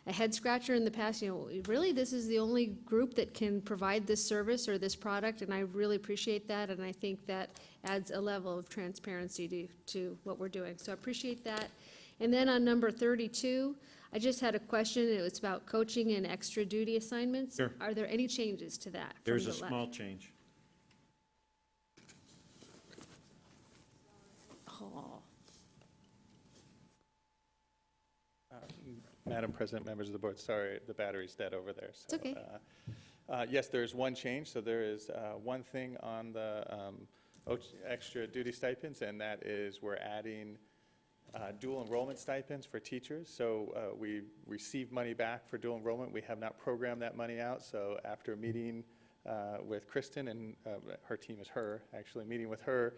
a head scratcher in the past, really, this is the only group that can provide this service or this product, and I really appreciate that, and I think that adds a level of transparency to what we're doing, so I appreciate that. And then on number 32, I just had a question, it was about coaching and extra duty assignments. Sure. Are there any changes to that? there's from a the small change. Oh. Madam President, members of the board, sorry, the battery's dead over there. So, It's okay. Yes, there's one change. So there is one thing on the extra duty stipends, and that is we're adding dual enrollment stipends for teachers. So we receive money back for dual enrollment. We have not programmed that money out. So after meeting with Kristen, and her team is her, actually meeting with her,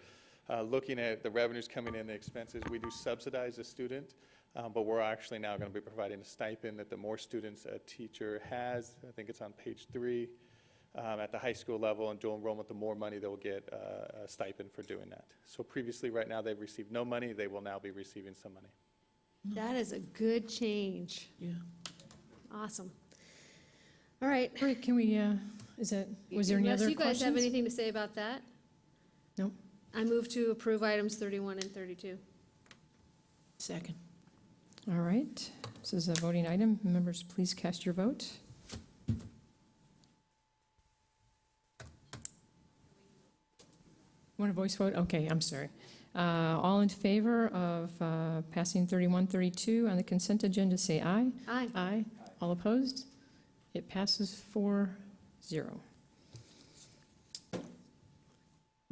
looking at the revenues coming in, the expenses, we do subsidize the student. But we're actually now going to be providing a stipend that the more students a teacher has, I think it's on page 3, at the high school level, and dual enrollment, the more money they'll get a stipend for doing that. So previously, right now, they've received no money. They will now be receiving some money. That is a good change. Yeah. Awesome. All right. All right, can we, was there any Unless other you guys have questions? anything to say about that? Nope. I move to approve items 31 and 32. Second. All right, this is a voting item. Members, please cast your vote. Want a voice vote? Okay, I'm sorry. All in favor of passing 31, 32 on the consent agenda, say aye. Aye. Aye. All opposed? It passes 4-0.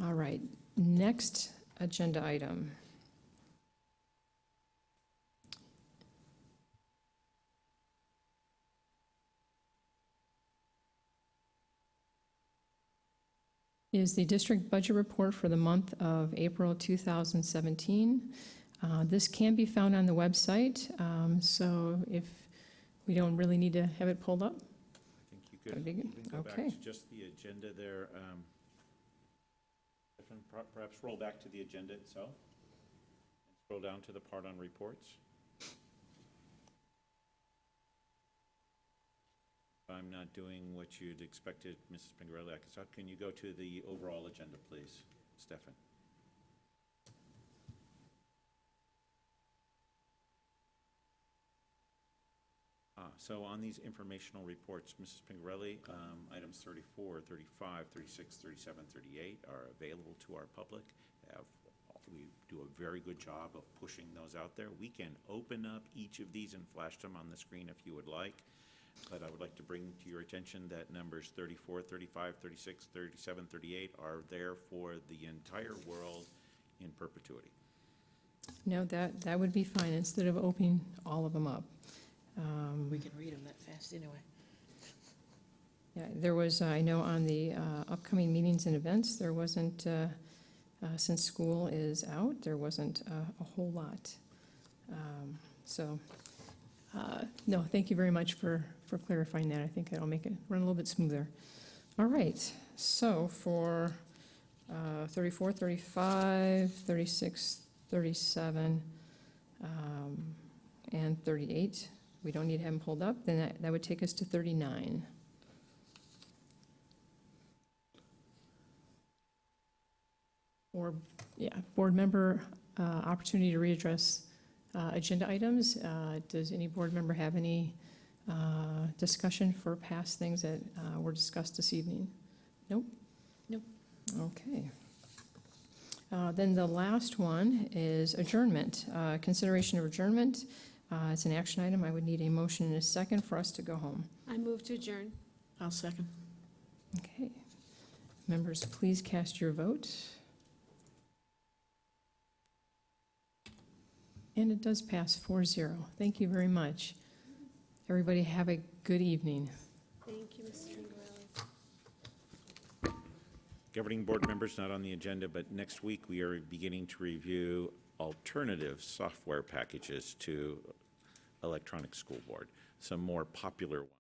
All right, next agenda item. Is the district budget report for the month of April 2017. This can be found on the website, so if we don't really need to have it pulled up. I think you could, That'd be good. you can go back Okay. to just the agenda there. Perhaps roll back to the agenda itself. And scroll down to the part on reports. If I'm not doing what you'd expected, Mrs. Pingarelli, can you go to the overall agenda, please, Stefan? So on these informational reports, Mrs. Pingarelli, items 34, 35, 36, 37, 38 are available to our public. We do a very good job of pushing those out there. We can open up each of these and flash them on the screen if you would like. But I would like to bring to your attention that numbers 34, 35, 36, 37, 38 are there for the entire world in perpetuity. No, that would be fine, instead of opening all of them up. We can read them that fast anyway. Yeah, there was, I know on the upcoming meetings and events, there wasn't, since school is out, there wasn't a whole lot. So, no, thank you very much for clarifying that. I think that'll make it run a little bit smoother. All right, so for 34, 35, 36, 37, and 38, we don't need to have them pulled up, then that would take us to 39. Or, yeah, board member opportunity to readdress agenda items. Does any board member have any discussion for past things that were discussed this evening? Nope? Nope. Okay. Then the last one is adjournment. Consideration of adjournment. It's an action item. I would need a motion and a second for us to go home. I move to adjourn. I'll second. Okay. Members, please cast your vote. And it does pass 4-0. Thank you very much. Everybody have a good evening. Thank you, Mr. Pingerelli. Governing board members not on the agenda, but next week we are beginning to review alternative software packages to electronic school board, some more popular ones.